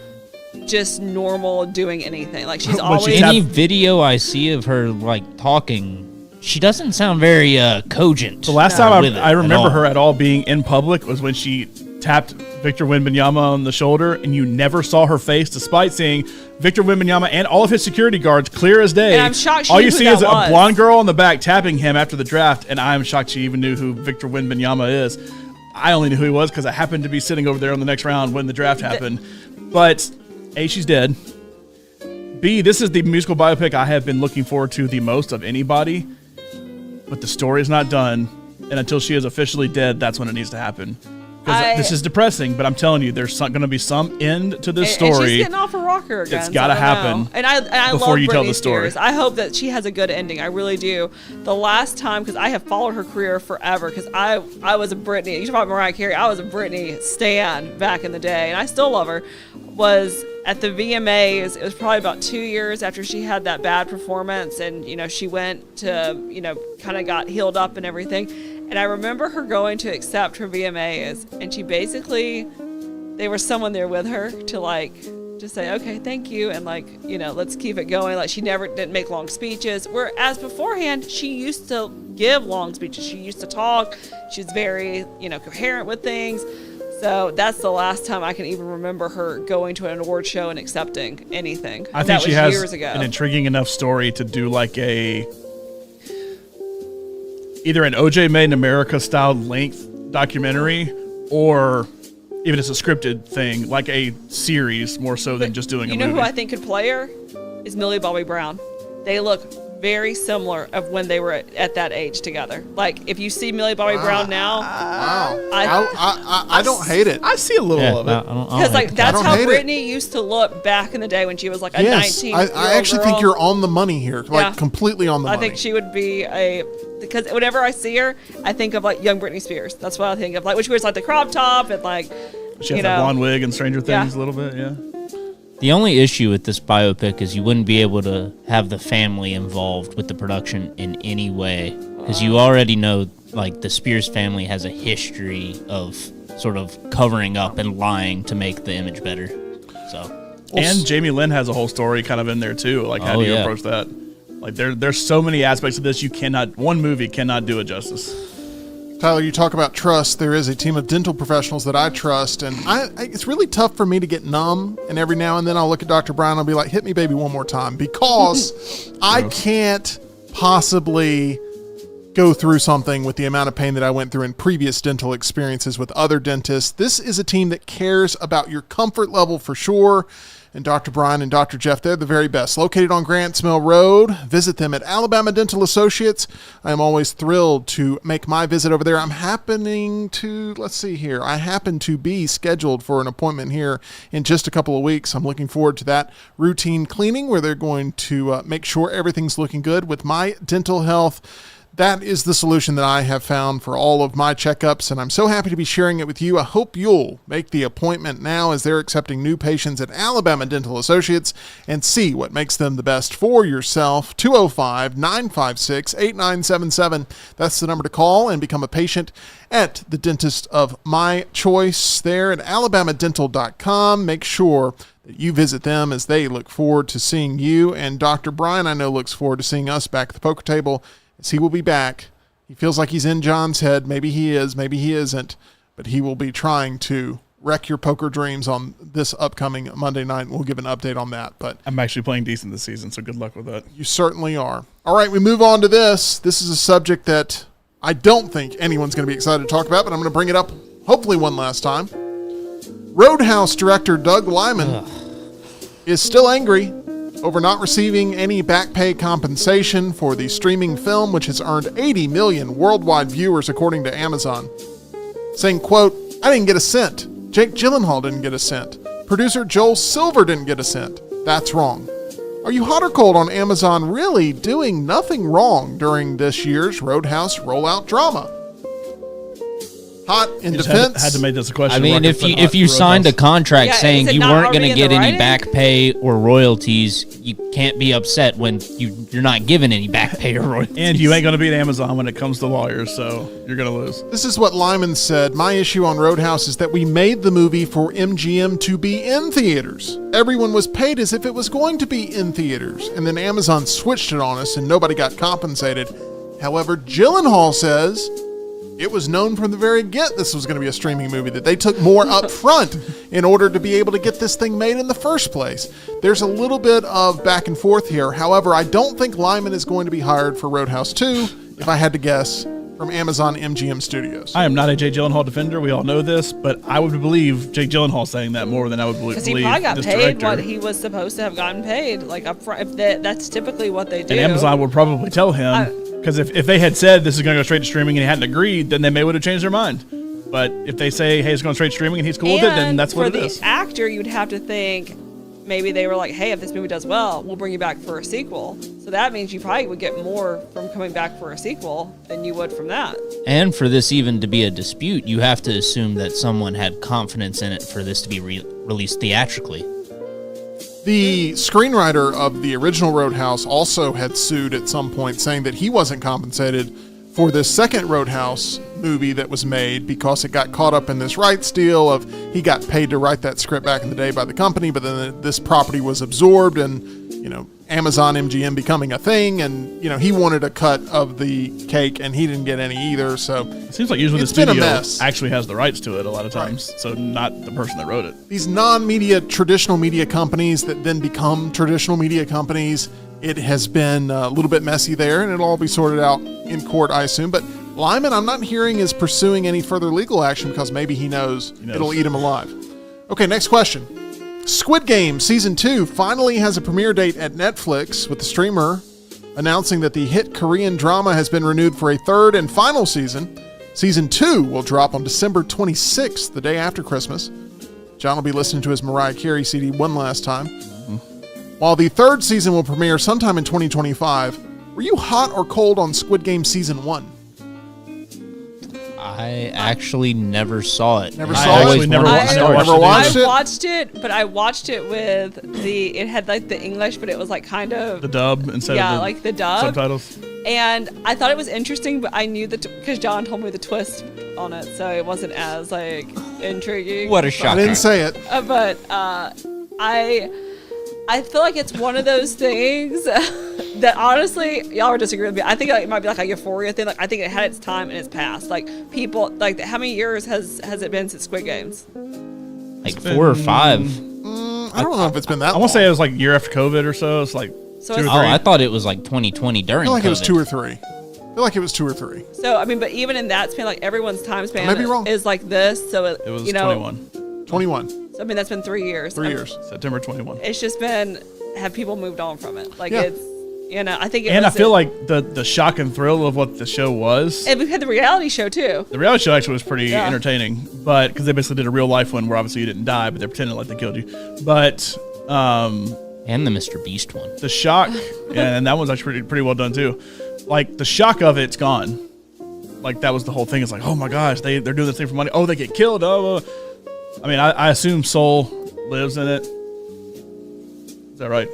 just normal doing anything. Like she's When always. she Any video I see of her like talking, she doesn't sound very cogent. The last with time it I remember at all. her at all being in public was when she tapped Victor Wembanyama on the shoulder, and you never saw her face, despite seeing Victor Wembanyama and all of his security guards clear as day. And I'm shocked she all knew you who see that is a was. blonde girl in the back tapping him after the draft, and I'm shocked she even knew who Victor Wembanyama is. I only knew who he was because I happened to be sitting over there on the next round when the draft happened. But A, she's dead. B, this is the musical biopic I have been looking forward to the most of anybody. But the story is not done, and until she is officially dead, that's when it needs to happen. Because this is depressing, but I'm telling you, there's going to be some end to this And story. she's getting off a rocker again. It's gotta so I don't happen know. And I before love you Britney tell the story. Spears. I hope that she has a good ending. I really do. The last time, because I have followed her career forever, because I was a Britney. You talk about Mariah Carey. I was a Britney stan back in the day, and I still love her. Was at the VMAs. It was probably about 2 years after she had that bad performance, and she went to kind of got healed up and everything. And I remember her going to accept her VMAs, and she basically, there was someone there with her to just say, okay, thank you, and let's keep it going. Like she didn't make long speeches. Whereas beforehand, she used to give long speeches. She used to talk. She's very, coherent with things. So that's the last time I can even remember her going to an award show and accepting anything. I think that she was has years ago. an intriguing enough story to do either an OJ Made in America style length documentary, or even it's a scripted thing, like a series more so than just doing a You know movie. who I think could play her? Is Millie Bobby Brown. They look very similar of when they were at that age together. Like if you see Millie Bobby Brown now, Wow. I- I don't hate it. I see a little of it. because that's don't how hate it. Britney used to look back in the day when she was like a Yes, 19. I actually think you're on the money here, Yeah. completely on the I money. think she would be because whenever I see her, I think of like young Britney Spears. That's what I think of. Like when she wears like the crop top and She has that blonde wig and Stranger Things a little bit, yeah. The only issue with this biopic is you wouldn't be able to have the family involved with the production in any way, because you already know, like, the Spears family has a history of sort of covering up and lying to make the image better. So, And Jamie Lynn has a whole story kind of in there too. Like, how do you approach that? Like, there's so many aspects of this one movie cannot do it justice. Tyler, you talk about trust. There is a team of dental professionals that I trust, and it's really tough for me to get numb. And every now and then I'll look at Dr. Brown and I'll be like, hit me, baby, one more time, because I can't possibly go through something with the amount of pain that I went through in previous dental experiences with other dentists. This is a team that cares about your comfort level for sure. And Dr. Brian and Dr. Jeff, they're the very best. Located on Grants Mill Road. Visit them at Alabama Dental Associates. I am always thrilled to make my visit over there. I happen to be scheduled for an appointment here in just a couple of weeks. I'm looking forward to that routine cleaning where they're going to make sure everything's looking good with my dental health. That is the solution that I have found for all of my checkups, and I'm so happy to be sharing it with you. I hope you'll make the appointment now as they're accepting new patients at Alabama Dental Associates and see what makes them the best for yourself. 205-956-8977. That's the number to call and become a patient at the dentist of my choice there at alabamadental.com. Make sure that you visit them as they look forward to seeing you. And Dr. Brian, I know, looks forward to seeing us back at the poker table as he will be back. He feels like he's in John's head. Maybe he is, maybe he isn't, but he will be trying to wreck your poker dreams on this upcoming Monday night. We'll give an update on that. But I'm actually playing decent this season, so good luck with that. You certainly are. All right, we move on to this. This is a subject that I don't think anyone's going to be excited to talk about, but I'm going to bring it up hopefully one last time. Roadhouse director Doug Liman is still angry over not receiving any back pay compensation for the streaming film, which has earned 80 million worldwide viewers, according to Amazon. Saying, quote, "I didn't get a cent. Jake Gyllenhaal didn't get a cent. Producer Joel Silver didn't get a cent. That's wrong." Are you hot or cold on Amazon really doing nothing wrong during this year's Roadhouse rollout drama? Hot in defense. Had to make this a question. I mean, if you signed a contract saying you weren't going to get any back pay or royalties, you can't be upset when you're not given any back pay or royalties. And you ain't going to beat Amazon when it comes to lawyers, so you're going to lose. This is what Lyman said. My issue on Roadhouse is that we made the movie for MGM to be in theaters. Everyone was paid as if it was going to be in theaters. And then Amazon switched it on us and nobody got compensated. However, Gyllenhaal says it was known from the very get this was going to be a streaming movie, that they took more up front in order to be able to get this thing made in the first place. There's a little bit of back and forth here. However, I don't think Lyman is going to be hired for Roadhouse 2, if I had to guess, from Amazon MGM Studios. I am not a Jake Gyllenhaal defender. We all know this, but I would believe Jake Gyllenhaal saying that more than I would believe because he probably got this paid director. what he was supposed to have gotten paid, like up front. If that's typically what they do. And Amazon would probably tell him, because if they had said this is going to go straight to streaming and he hadn't agreed, then they may would have changed their mind. But if they say, hey, it's going straight to streaming and he's cool with it, then that's what it is. For the actor, you'd have to think maybe they were like, hey, if this movie does well, we'll bring you back for a sequel. So that means you probably would get more from coming back for a sequel than you would from that. And for this even to be a dispute, you have to assume that someone had confidence in it for this to be released theatrically. The screenwriter of the original Roadhouse also had sued at some point, saying that he wasn't compensated for this second Roadhouse movie that was made because it got caught up in this rights deal of he got paid to write that script back in the day by the company, but then this property was absorbed and, Amazon MGM becoming a thing, and, he wanted a cut of the cake and he didn't get any either. So it seems like usually the studio actually has the rights to it a lot of times, so not the person that wrote it. These non-media, traditional media companies that then become traditional media companies, it has been a little bit messy there, and it'll all be sorted out in court, I assume. But Lyman, I'm not hearing is pursuing any further legal action because maybe he knows it'll eat him alive. Okay, next question. Squid Game Season 2 finally has a premiere date at Netflix, with the streamer announcing that the hit Korean drama has been renewed for a third and final season. Season 2 will drop on December 26th, the day after Christmas. John will be listening to his Mariah Carey CD one last time. While the third season will premiere sometime in 2025, were you hot or cold on Squid Game Season 1? I actually never saw it. Never watched it? I watched it, but I watched it with it had like the English, but it was like kind of the dub instead of like the dub subtitles. And I thought it was interesting, but I knew because John told me the twist on it, so it wasn't as like intriguing. What a shocker! I didn't say it, but I feel like it's one of those things that honestly, y'all are disagreeing with me. I think it might be like a Euphoria thing. Like I think it had its time and it's past. Like people, like how many years has it been since Squid Games? Like 4 or 5. I don't know if it's been that long. I want to say it was like year after COVID or so. It's like 2 or 3. I thought it was like 2020 during I feel like COVID. It was 2 or 3. feel like it was 2 or 3. So I mean, but even in that span, like everyone's time span I may be wrong. is like this. So It was 21. 21. So, I mean, that's been 3 years. 3 years. September 21. It's just been, have people moved on from it? Like Yeah. it's, I think. And I feel like the shock and thrill of what the show was. and we had the reality show too. The reality show actually was pretty Yeah. entertaining, but because they basically did a real life one where obviously you didn't die, but they're pretending like they killed you. But And the Mr. Beast one. the shock, and that one's actually pretty well done too. Like the shock of it's gone. Like that was the whole thing. It's like, oh my gosh, they're doing this thing for money. Oh, they get killed. Oh, I mean, I assume Soul lives in it. Is that right?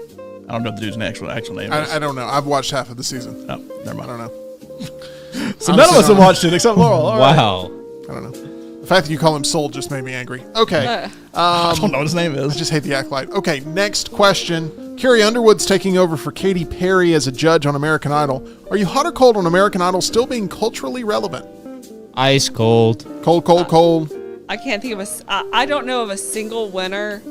I don't know what the dude's actual name is. I don't know. I've watched half of the season. Oh, never I mind. don't know. So none of us have watched it except Laurel. All right. Wow. I don't know. The fact that you call him Soul just made me angry. Okay. I don't know what his name I is. just hate the acolyte. Okay, next question. Carrie Underwood's taking over for Katy Perry as a judge on American Idol. Are you hot or cold on American Idol still being culturally relevant? Ice cold. Cold, cold, cold. I can't think of I don't know of a single winner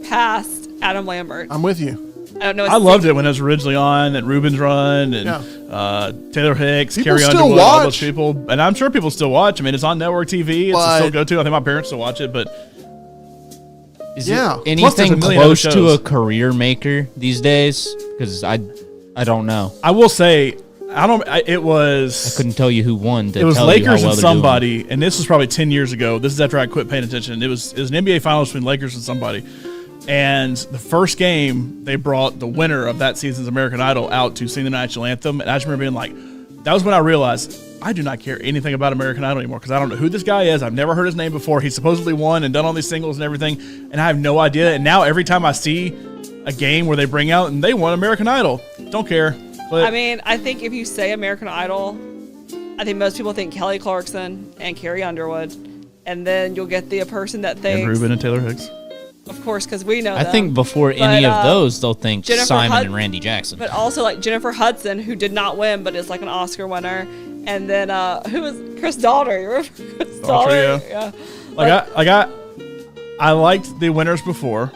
past Adam Lambert. I'm with you. I don't know. I loved it when it was originally on, and Ruben's Run, and Yeah. Taylor Hicks, People Carrie still Underwood, all those watch. people. And I'm sure people still watch. I mean, it's on network TV. It's But- still go to. I think my parents still watch it, but Is Yeah. it Plus, there's a anything million other close to shows. a career maker these days? Because I don't know. I will say, it I was. couldn't tell you who won. It was tell you how Lakers well and they're doing. somebody, and this was probably 10 years ago. This is after I quit paying attention. It was an NBA Finals between Lakers and somebody. And the first game, they brought the winner of that season's American Idol out to sing the national anthem. And I just remember being like, that was when I realized I do not care anything about American Idol anymore because I don't know who this guy is. I've never heard his name before. He supposedly won and done all these singles and everything, and I have no idea. And now every time I see a game where they bring out and they won American Idol, don't care. But I mean, I think if you say American Idol, I think most people think Kelly Clarkson and Carrie Underwood, and then you'll get the person that thinks, and Ruben and Taylor Hicks. of course, because we know I them. think before any But, of those, they'll think Jennifer Simon Hud- and Randy Jackson. But also like Jennifer Hudson, who did not win, but is like an Oscar winner, and then who was Chris Daughtry? You remember Chris Daughtry, yeah. I liked the winners before.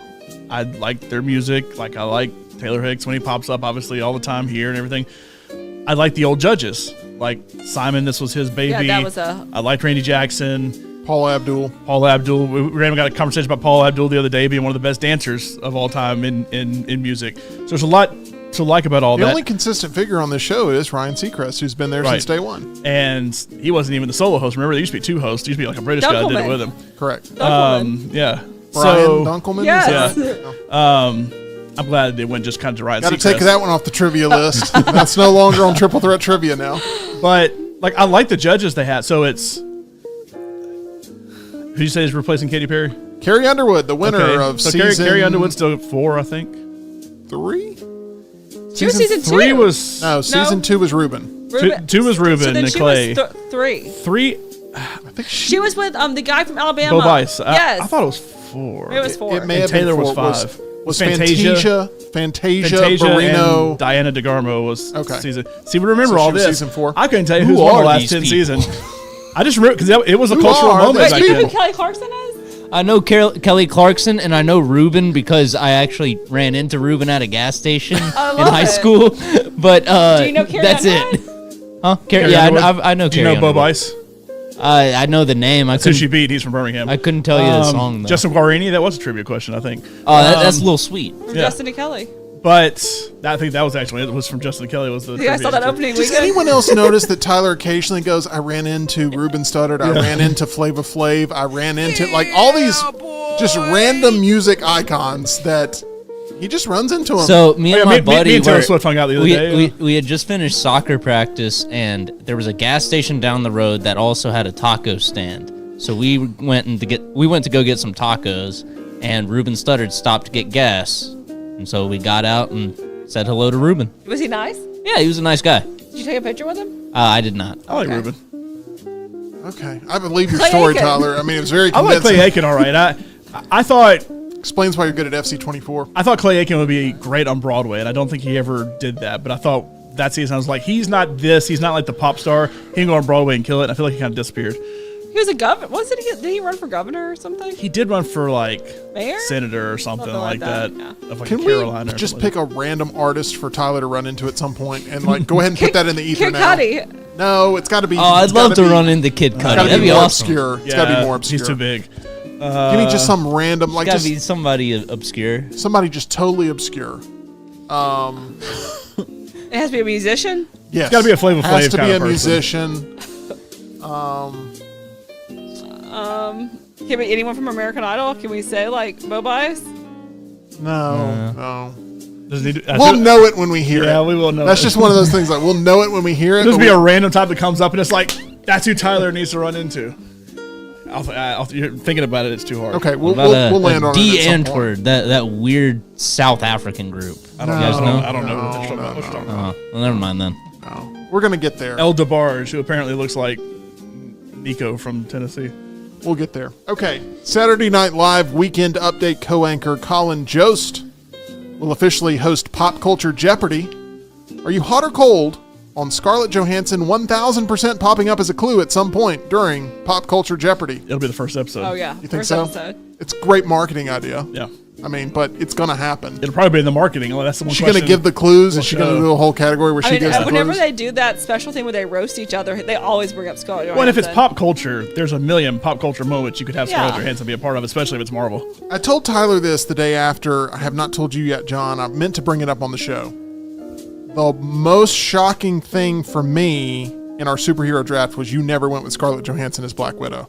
I liked their music. Like I like Taylor Hicks when he pops up, obviously all the time here and everything. I like the old judges, like Simon. This was his baby. Yeah, that was a. I liked Randy Jackson, Paul Abdul. Paul Abdul. We randomly got a conversation about Paul Abdul the other day being one of the best dancers of all time in music. So there's a lot to like about all The that. only consistent figure on this show is Ryan Seacrest, who's been there Right. since day one. And he wasn't even the solo host. Remember, there used to be 2 hosts. There used to be like a British guy that did it Dunkelman. with him. Correct. Yeah. Brian So Dunkelman? Yes. I'm glad it went just kind of Ryan Got to Seacrest. take that one off the trivia list. That's no longer on Triple Threat Trivia now. But like, I like the judges they had. So it's who you say is replacing Katy Perry? Carrie Underwood, the winner of so season Carrie Underwood's still 4, I think. 3? She was season 2. 3 was No, season 2 was Ruben. two was Ruben So then and she Clay. was 3. 3 I think She was with the guy from Alabama. Bo Bice. Yes. I thought it was 4. It was 4. It may And have Taylor been was 4. 5. Was Fantasia. Fantasia, Fantasia Barrino. and Diana DeGarmo was Okay. season. See, we remember So all she was this. season 4. I couldn't tell you Who who's won the are last these 10 people? seasons. I just remember because it was a Who cultural are moment these back Wait, you know then. who Kelly Clarkson is? I know Kelly Clarkson, and I know Ruben because I actually ran into Ruben at a gas station in love high it. school. But Do you know Carrie that's Underwood? it. Huh? Carrie Yeah, Underwood? I know Do you Carrie know Bo Underwood. Bice? I know the name. I That's who she couldn't, beat. He's from Birmingham. I couldn't tell you the song, though. Justin Guarini. That was a trivia question, I think. Oh, that's a little sweet. From Yeah. Justin to Kelly. But I think that was actually it was from Justin Kelly. Was the Yeah, I saw that trivia. opening Does weekend. anyone else notice that Tyler occasionally goes, I ran into Ruben Studdard, I ran into Flava Flav, I ran into, like, all these just random music icons that he just runs into them. So me Oh, yeah, and my me buddy and Taylor were- Swift hung out the other day. we had just finished soccer practice, and there was a gas station down the road that also had a taco stand. So we went to go get some tacos, and Ruben Studdard stopped to get gas, and so we got out and said hello to Ruben. Was he nice? Yeah, he was a nice guy. Did you take a picture with him? I did not. I like Okay. Ruben. Okay, I believe your Clay story, Aiken. Tyler. I mean, it was very I like convincing. Clay Aiken. All right. I thought Explains why you're good at FC24. I thought Clay Aiken would be great on Broadway, and I don't think he ever did that. But I thought that season I was like, he's not this. He's not like the pop star. He can go on Broadway and kill it. And I feel like he kind of disappeared. He was a governor. Did he run for governor or something? He did run for like Mayor? senator or something like that. Yeah. Of like Can Carolina. we just pick a random artist for Tyler to run into at some point and like go ahead and put that in the ether Kid now? Cudi. No, it's got to be. Oh, I'd it's love gotta to be- run into Kid Cudi. It's got to That'd be be more awesome. obscure. It's got to be more obscure. He's too big. Give me just some random, like Gotta just be somebody obscure. somebody just totally obscure. It has to be a musician. Yes, gotta be a Flavor Flav Has to be kinda a person. musician. Can be anyone from American Idol? Can we say like Bo Bias? No. Does he We'll know it when we hear it. Yeah, we will know That's it. just one of those things. Like we'll know it when we hear it. There's but be a we- random type that comes up and it's like, that's who Tyler needs to run into. You're thinking about it, it's too hard. Okay, What we'll about land on it. D at some point. Antwoord, that weird South African group. I don't You guys know. know? I don't know what they're talking about. What you're talking about. Well, never mind then. No. We're gonna get there. El DeBarge, who apparently looks like Nico from Tennessee. We'll get there. Okay. Saturday Night Live weekend update co-anchor Colin Jost will officially host Pop Culture Jeopardy. Are you hot or cold on Scarlett Johansson 1000% popping up as a clue at some point during Pop Culture Jeopardy? It'll be the first episode. Oh yeah, You think first so? episode. It's a great marketing idea. Yeah. I mean, but it's going to happen. It'll probably be in the marketing. Well, that's the one Is she going to question. give the clues? Is she We'll going to show. do a whole category where I she mean, gives the whenever clues? they do that special thing where they roast each other, they always bring up Scarlett Johansson. Well, and if it's pop culture, there's a million pop culture moments you could have Scarlett Yeah. Johansson be a part of, especially if it's Marvel. I told Tyler this the day after. I have not told you yet, John. I meant to bring it up on the show. The most shocking thing for me in our superhero draft was you never went with Scarlett Johansson as Black Widow.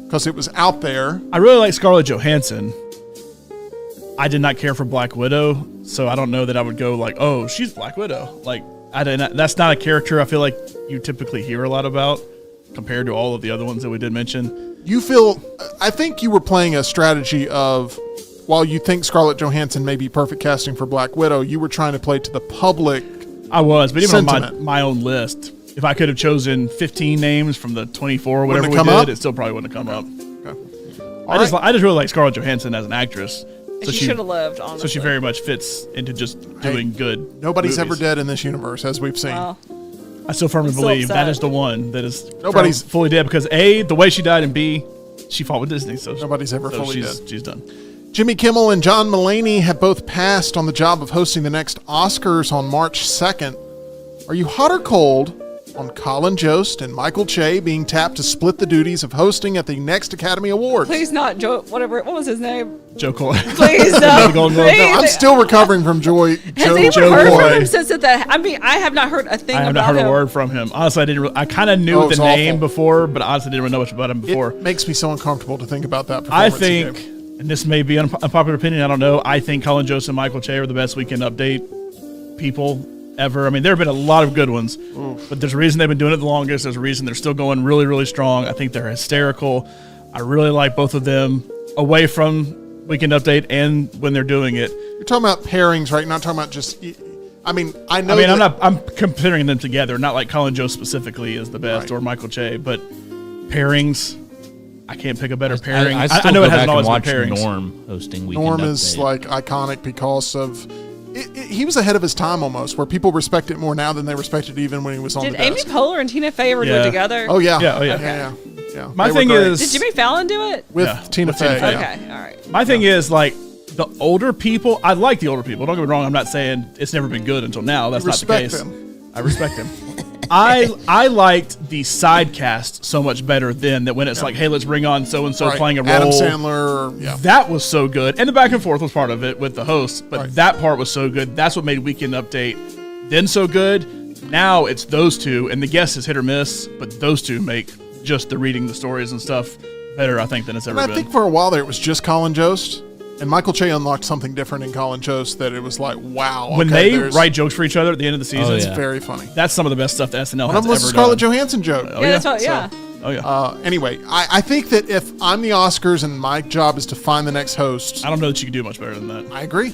Because it was out there. I really like Scarlett Johansson. I did not care for Black Widow, so I don't know that I would go like, oh, she's Black Widow. Like, I didn't. That's not a character I feel like you typically hear a lot about compared to all of the other ones that we did mention. You feel, I think you were playing a strategy of, while you think Scarlett Johansson may be perfect casting for Black Widow, you were trying to play to the public. I was, but even on Sentiment. my own list, if I could have chosen 15 names from the 24 or whatever Wouldn't we it come did, up? it still probably wouldn't have come up. Okay. I just really like Scarlett Johansson as an actress. And she should have lived, honestly. So she very much fits into just doing good. Nobody's ever movies. dead in this universe, as we've seen. Well, I still firmly I'm still believe that upset. is the one that is Nobody's- fully dead because A, the way she died, and B, she fought with Disney. So Nobody's ever fully she's, dead. She's done. Jimmy Kimmel and John Mulaney have both passed on the job of hosting the next Oscars on March 2nd. Are you hot or cold on Colin Jost and Michael Che being tapped to split the duties of hosting at the next Academy Awards? please not Joe. Whatever. What was his name? Joe Coy. Please no. The Golden Globe. Please. No, I'm still recovering from Has anyone Joe heard Coy. from him since that? I mean, I have not heard a thing I have about not heard him. a word from him. Honestly, I didn't. I kind of knew Oh, the it's name awful. before, but honestly, didn't really know much about him before. It makes me so uncomfortable to think about that I performance. he think, gave. and this may be an unpopular opinion, I don't know. I think Colin Jost and Michael Che are the best Weekend Update people ever. I mean, there have been a lot of good ones, but there's a reason they've been doing it the longest. There's a reason they're still going really, really strong. I think they're hysterical. I really like both of them away from Weekend Update and when they're doing it. You're talking about pairings, right? You're not talking about just. I mean, I know. I mean, that- I'm comparing them together, not like Colin Jost specifically is the best Right. or Michael Che, but pairings. I can't pick a better pairing. I still know go it back hasn't always and been watch pairings. Norm hosting Weekend Norm Update. is like iconic because of. He was ahead of his time almost, where people respect it more now than they respected even when he was on Did the Amy desk. Poehler and Tina Fey ever do Yeah. it together? Oh yeah. Yeah, oh, yeah. Yeah. My They were thing great. is, Did Jimmy Fallon do it? with Yeah, Tina with Tina Fey. Fey. yeah. Okay, all right. my thing is like the older people. I like the older people. Don't get me wrong. I'm not saying it's never been good until now. That's You not the respect case. them. I respect them. I liked the side cast so much better then that when it's like, hey, let's bring on so and so Right. playing a role. Adam Sandler. Yeah. That was so good. And the back and forth was part of it with the host, but Right. that part was so good. That's what made Weekend Update then so good. Now it's those two, and the guest is hit or miss, but those two make just the reading the stories and stuff better, I think, than it's ever And I been. think for a while there it was just Colin Jost, and Michael Che unlocked something different in Colin Jost that it was like, wow. when okay, they there's- write jokes for each other at the end of the season, Oh, it's yeah. very funny. that's some of the best stuff that SNL One has of them was a ever Scarlett done. Johansson joke. Oh, Yeah, yeah. that's what. Yeah. Oh, yeah. Anyway, I think that if I'm the Oscars and my job is to find the next host, I don't know that you could do much better than that. I agree.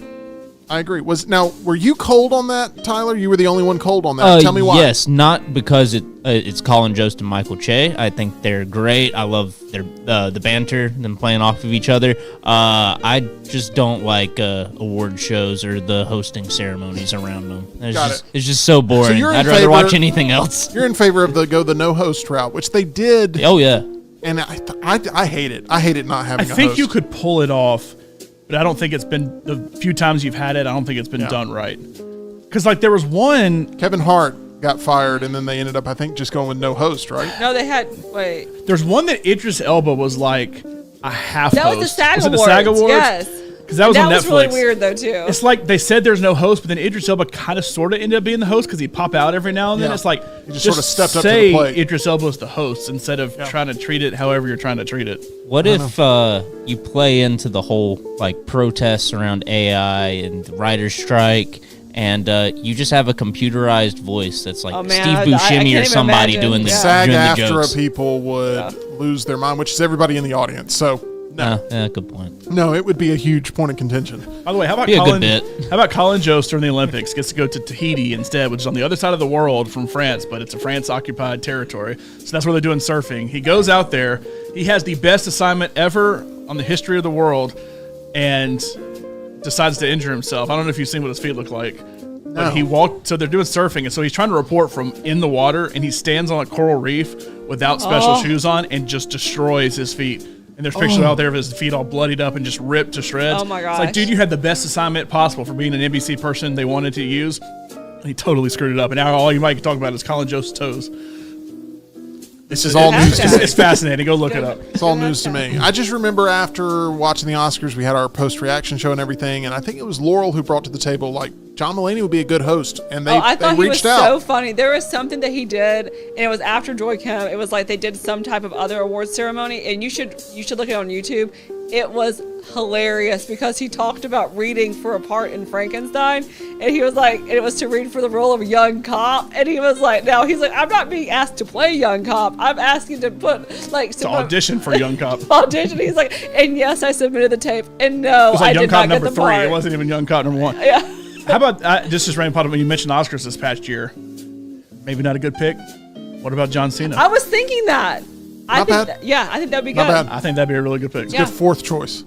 Were you cold on that, Tyler? You were the only one cold on that. Tell me why. Yes, not because it's Colin Jost and Michael Che. I think they're great. I love their the banter, them playing off of each other. I just don't like award shows or the hosting ceremonies around them. It's just so boring. you're in I'd rather favor- watch anything else. You're in favor of the no host route, which they did. Oh yeah. And I hate it. I hate it not having I a think host. you could pull it off, but I don't think it's been the few times you've had it. I don't think it's been Yeah. done right. Because like there was one, Kevin Hart got fired, and then they ended up, I think, just going with no host, right? No, they had. Wait. there's one that Idris Elba was like a half That host. was the SAG Was it Awards. the SAG Awards? Yes. Because that was That on was Netflix. really weird though too. It's like they said there's no host, but then Idris Elba kind of sort of ended up being the host because he'd pop out every now and then. Yeah. It's like He just sort of stepped up to the say plate. Idris Elba is the host instead of trying to treat it however you're trying to treat it. What if you play into the whole like protests around AI and the writer's strike, and you just have a computerized voice that's like Oh, man, Steve I Buscemi can't or even somebody imagine. doing the, Yeah. SAG doing the after jokes. people would lose their mind, which is everybody in the audience. So no, Yeah, good point. no, it would be a huge point of contention. By the way, how about Be a good Colin? bit. How about Colin Jost during the Olympics gets to go to Tahiti instead, which is on the other side of the world from France, but it's a France-occupied territory. So that's where they're doing surfing. He goes out there. He has the best assignment ever on the history of the world, and decides to injure himself. I don't know if you've seen what his feet look like. But he walked. So they're doing surfing, and so he's trying to report from in the water, and he stands on a coral reef without special shoes on, and just destroys his feet. And there's pictures out there of his feet all bloodied up and just ripped to shreds. Oh my It's like, gosh. dude, you had the best assignment possible for being an NBC person they wanted to use. And he totally screwed it up. And now all you might talk about is Colin Jost's toes. This is all news to It's, me. it's fascinating. Go look it up. It's all news to me. I just remember after watching the Oscars, we had our post-reaction show and everything, and I think it was Laurel who brought to the table, like, John Mulaney would be a good host, and they, I they thought he was reached out. so funny. There was something that he did, and it was after Joy Kim. It was like they did some type of other awards ceremony, and you should look it on YouTube. It was hilarious because he talked about reading for a part in Frankenstein, and he was like, and it was to read for the role of a young cop, and he was like, no, he's like, I'm not being asked to play young cop. I'm asking to put like To audition for Young Cop. It audition. He's like, and yes, I submitted the tape, and no, was I like Young did Cop not get number the 3. part. It wasn't even Young Cop number 1. Yeah. How about this? Is Rain Potter when you mentioned Oscars this past year? Maybe not a good pick. What about John Cena? I was thinking that. Not bad. I think that'd be good. Not bad. I think that'd be a really good pick. Yeah. Good fourth choice.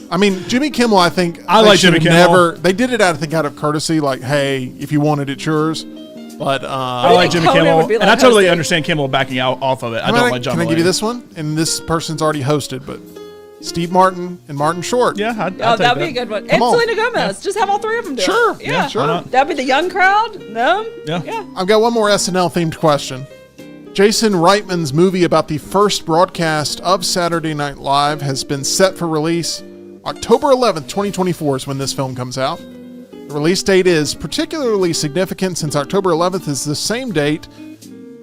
I mean, Jimmy Kimmel, I think I they like should Jimmy have Kimmel. they did it, I think, out of courtesy, like, hey, if you wanted it, yours. But I like think Jimmy Conan Kimmel, would be and like I totally hosting. understand Kimmel backing out off of it. I don't like John Can I give you Mulaney. this one? And this person's already hosted, but Steve Martin and Martin Short. Yeah, Oh, I'd take that'd be a that. good one. Come And on. Selena Gomez. Just have all three of them do Sure. it. Yeah, sure. Why not? That'd be the young crowd. Them. Yeah. Yeah. I've got one more SNL-themed question. Jason Reitman's movie about the first broadcast of Saturday Night Live has been set for release. October 11th, 2024 is when this film comes out. The release date is particularly significant since October 11th is the same date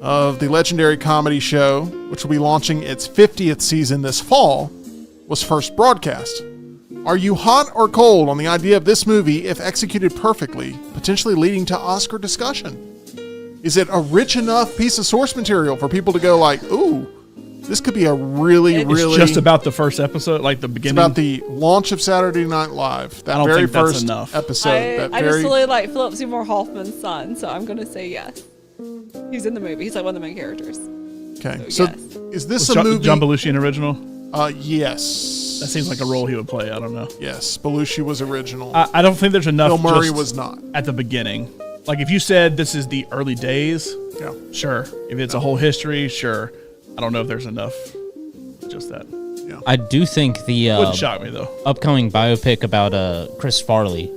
of the legendary comedy show, which will be launching its 50th season this fall, was first broadcast. Are you hot or cold on the idea of this movie, if executed perfectly, potentially leading to Oscar discussion? Is it a rich enough piece of source material for people to go like, ooh, this could be a really, It's really... It's just about the first episode, like the beginning. It's about the launch of Saturday Night Live. That I don't very think that's first enough. episode. I just really like Philip Seymour Hoffman's son, so I'm gonna say yes. He's in the movie. He's like one of the main characters. Okay, so yes. is this Was a movie? John Belushi an original? Yes. That seems like a role he would play. I don't know. Yes, Belushi was original. I don't think there's enough. Bill Murray just was not. at the beginning. Like if you said this is the early days, Yeah. sure. If it's a whole history, sure. I don't know if there's enough. Just that. I do think the Wouldn't shock me though. upcoming biopic about Chris Farley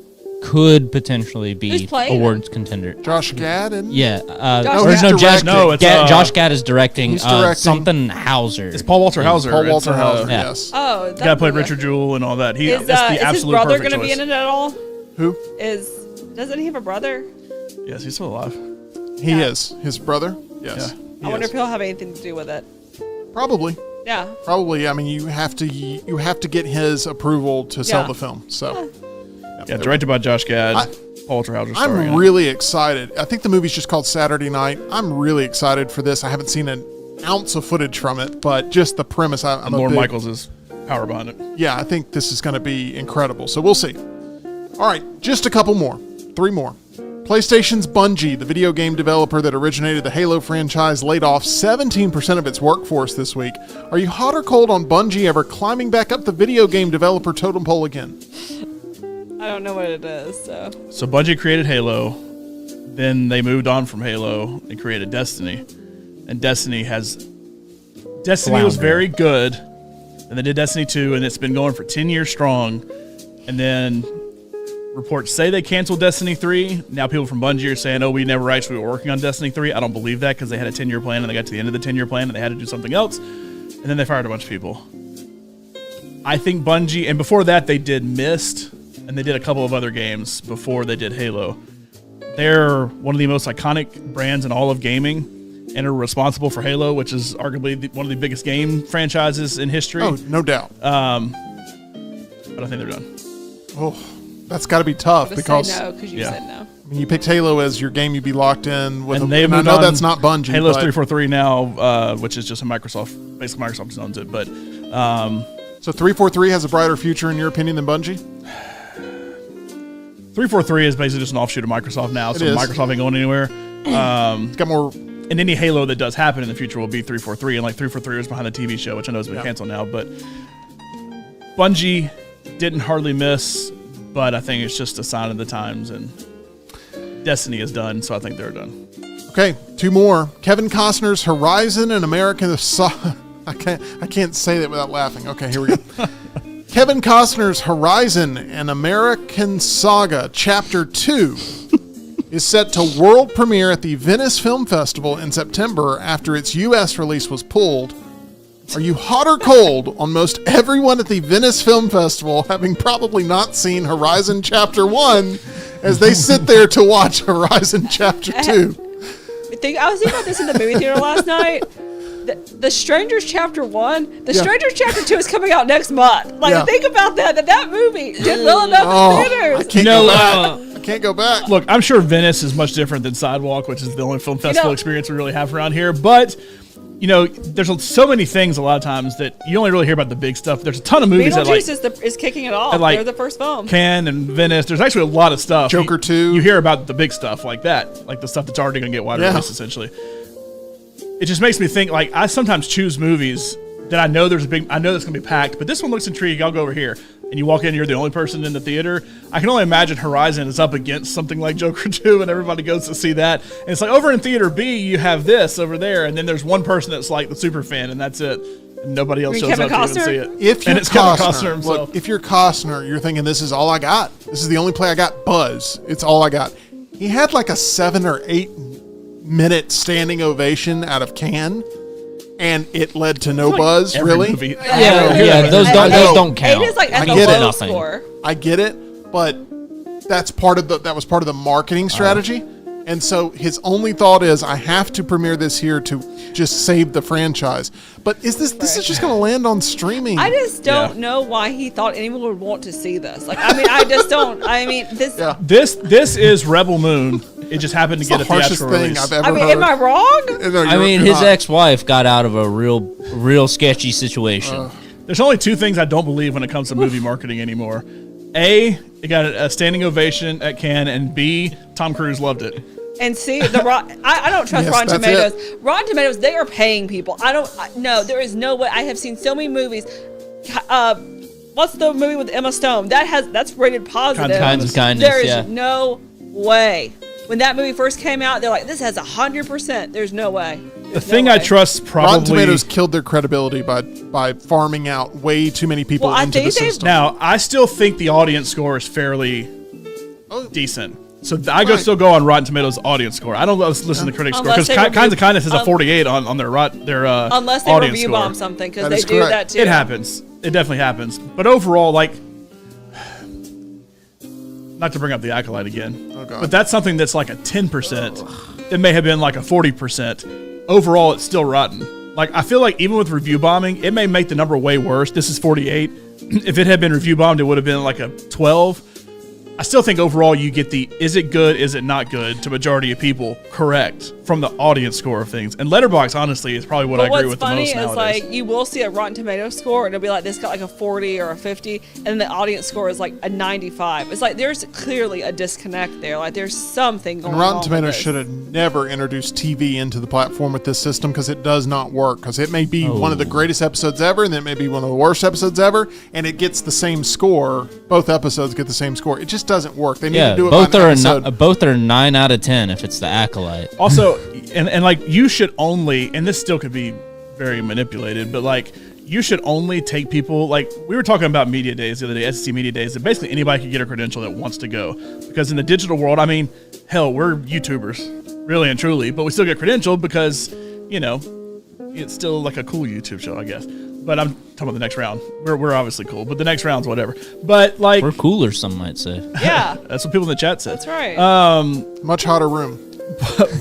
could potentially be Who's playing awards contender. Josh Gad and Yeah. No, or he's no, Josh, directing. No, it's, Josh Gad is directing, He's directing. something Hauser. It's Paul Walter Hauser. Paul It's, Walter Hauser. yeah. Yes. Oh, The guy played Richard Jewell and all that. That's the Is his absolute brother perfect gonna be choice. in it at all? Who? Doesn't he have a brother? Yes, he's still alive. He is his brother. Yes. Yeah. He I wonder is. if he'll have anything to do with it. Probably. Yeah. Probably. I mean, you have to get his approval to sell Yeah. the film. So Yeah, directed by Josh Gad. I- Paul Walter Hauser starring in I'm it. really excited. I think the movie's just called Saturday Night. I'm really excited for this. I haven't seen an ounce of footage from it, but just the premise. I'm And a Lorne big- Michaels is power behind it. Yeah, I think this is going to be incredible. So we'll see. All right, just a couple more. 3 more. PlayStation's Bungie, the video game developer that originated the Halo franchise, laid off 17% of its workforce this week. Are you hot or cold on Bungie ever climbing back up the video game developer totem pole again? I don't know what it is, so. So Bungie created Halo, then they moved on from Halo and created Destiny, and Destiny has Destiny was flounder. very good, and they did Destiny 2, and it's been going for 10 years strong. And then reports say they canceled Destiny 3. Now people from Bungie are saying, we never actually were working on Destiny 3. I don't believe that because they had a 10-year plan, and they got to the end of the 10-year plan, and they had to do something else. And then they fired a bunch of people. I think Bungie, and before that they did Myst, and they did a couple of other games before they did Halo. They're one of the most iconic brands in all of gaming, and are responsible for Halo, which is arguably one of the biggest game franchises in history. Oh, no doubt. But I think they're done. Oh, that's got to be tough But because say no because you said no. I mean, you picked Halo as your game you'd be locked in with. And they and I moved know on. that's not Bungie. Halo's but, 343 now, which is just a Microsoft. Basically, Microsoft owns it. But So 343 has a brighter future in your opinion than Bungie? 343 is basically just an offshoot of Microsoft now, so is. Microsoft ain't going anywhere. It's got more. And any Halo that does happen in the future will be 343, and like 343 is behind the TV show, which I know has been canceled now. But Bungie didn't hardly miss, but I think it's just a sign of the times, and Destiny is done, so I think they're done. Okay, two more. Kevin Costner's Horizon and American Saga. I can't say that without laughing. Okay, here we go. Kevin Costner's Horizon and American Saga Chapter 2 is set to world premiere at the Venice Film Festival in September after its U.S. release was pulled. Are you hot or cold on most everyone at the Venice Film Festival having probably not seen Horizon Chapter 1 as they sit there to watch Horizon Chapter 2? I was thinking about this in the movie theater last night. The Strangers Chapter 1, the Strangers Chapter 2 is coming out next month. Like, think about that movie did well enough in theaters. I can't go back. I can't go back. Look, I'm sure Venice is much different than Sidewalk, which is the only film festival experience we really have around here. But, there's so many things a lot of times that you only really hear about the big stuff. There's a ton of movies that Beetlejuice is kicking it off. like, They're the first film. Cannes and Venice. There's actually a lot of stuff. Joker 2. You hear about the big stuff like that, like the stuff that's already going to get wider release, essentially. It just makes me think, like, I sometimes choose movies that I know that's going to be packed, but this one looks intriguing. I'll go over here. And you walk in, you're the only person in the theater. I can only imagine Horizon is up against something like Joker 2, and everybody goes to see that. And it's like, over in theater B, you have this over there, and then there's one person that's like the super fan, and that's it. And nobody else shows up to even see it. If you're and it's Kevin Costner Costner, himself. look, if you're Costner, you're thinking, this is all I got. This is the only play I got. Buzz. It's all I got. He had like a 7 or 8 minute standing ovation out of Cannes, and it led to no buzz. Every Really? movie. Yeah, those don't count. It is like at the get it. low score. I get it, but that was part of the marketing strategy. And so his only thought is, I have to premiere this here to just save the franchise. But is this is just going to land on streaming? I just don't know why he thought anyone would want to see this. Like, I mean, I just don't. I mean, this. Yeah. This is Rebel Moon. It just happened to get the a harshest theatrical thing release. I've ever I mean, heard. am I wrong? No, I mean, you're his not. ex-wife got out of a real sketchy situation. There's only two things I don't believe when it comes to movie marketing anymore. A, it got a standing ovation at Cannes, and B, Tom Cruise loved it. And see, I don't trust Yes, Rotten that's Tomatoes. it. Rotten Tomatoes, they are paying people. No, there is no way. I have seen so many movies. What's the movie with Emma Stone? That's rated positive. Kinds of Kindness, There is yeah. no way. When that movie first came out, they're like, this has 100%. There's no way. The thing I trust probably... Rotten Tomatoes killed their credibility by farming out way too many people Well, I into the think system. Now, I still think the audience score is fairly decent. So I still go on Rotten Tomatoes audience score. I don't listen to critics score Unless because they Kinds of review- Kindness has a 48 on their Unless they audience review score. bomb something, because That they is do correct. that too. It happens. It definitely happens. But overall, like, not to bring up the Acolyte again, God. but that's something that's like a 10%. It may have been like a 40%. Overall, it's still rotten. Like, I feel like even with review bombing, it may make the number way worse. This is 48. If it had been review bombed, it would have been like a 12. I still think overall you get the is it good, is it not good to majority of people correct from the audience score of things. And Letterboxd, honestly, is probably what I agree with the most What's funny is nowadays. like you will see a Rotten Tomatoes score and it'll be like this got like a 40 or a 50, and the audience score is like a 95. It's like there's clearly a disconnect there. Like there's something going And on. Rotten with Tomatoes this. should have never introduced TV into the platform with this system because it does not work. Because it may be one of the greatest episodes ever, and then it may be one of the worst episodes ever, and it gets the same score. Both episodes get the same score. It just doesn't work. They need to do it both by an are episode. both are 9 out of 10 if it's the Acolyte. Also, and like you should only, and this still could be very manipulated. But like, you should only take people, like we were talking about media days the other day, SEC media days, that basically anybody can get a credential that wants to go. Because in the digital world, I mean, hell, we're YouTubers, really and truly, but we still get credentialed because, you know, it's still like a cool YouTube show, I guess. But I'm talking about the next round. We're obviously cool, but the next round's whatever. But like, We're cooler, some might say. Yeah. that's what people in the chat said. That's right. Much hotter room.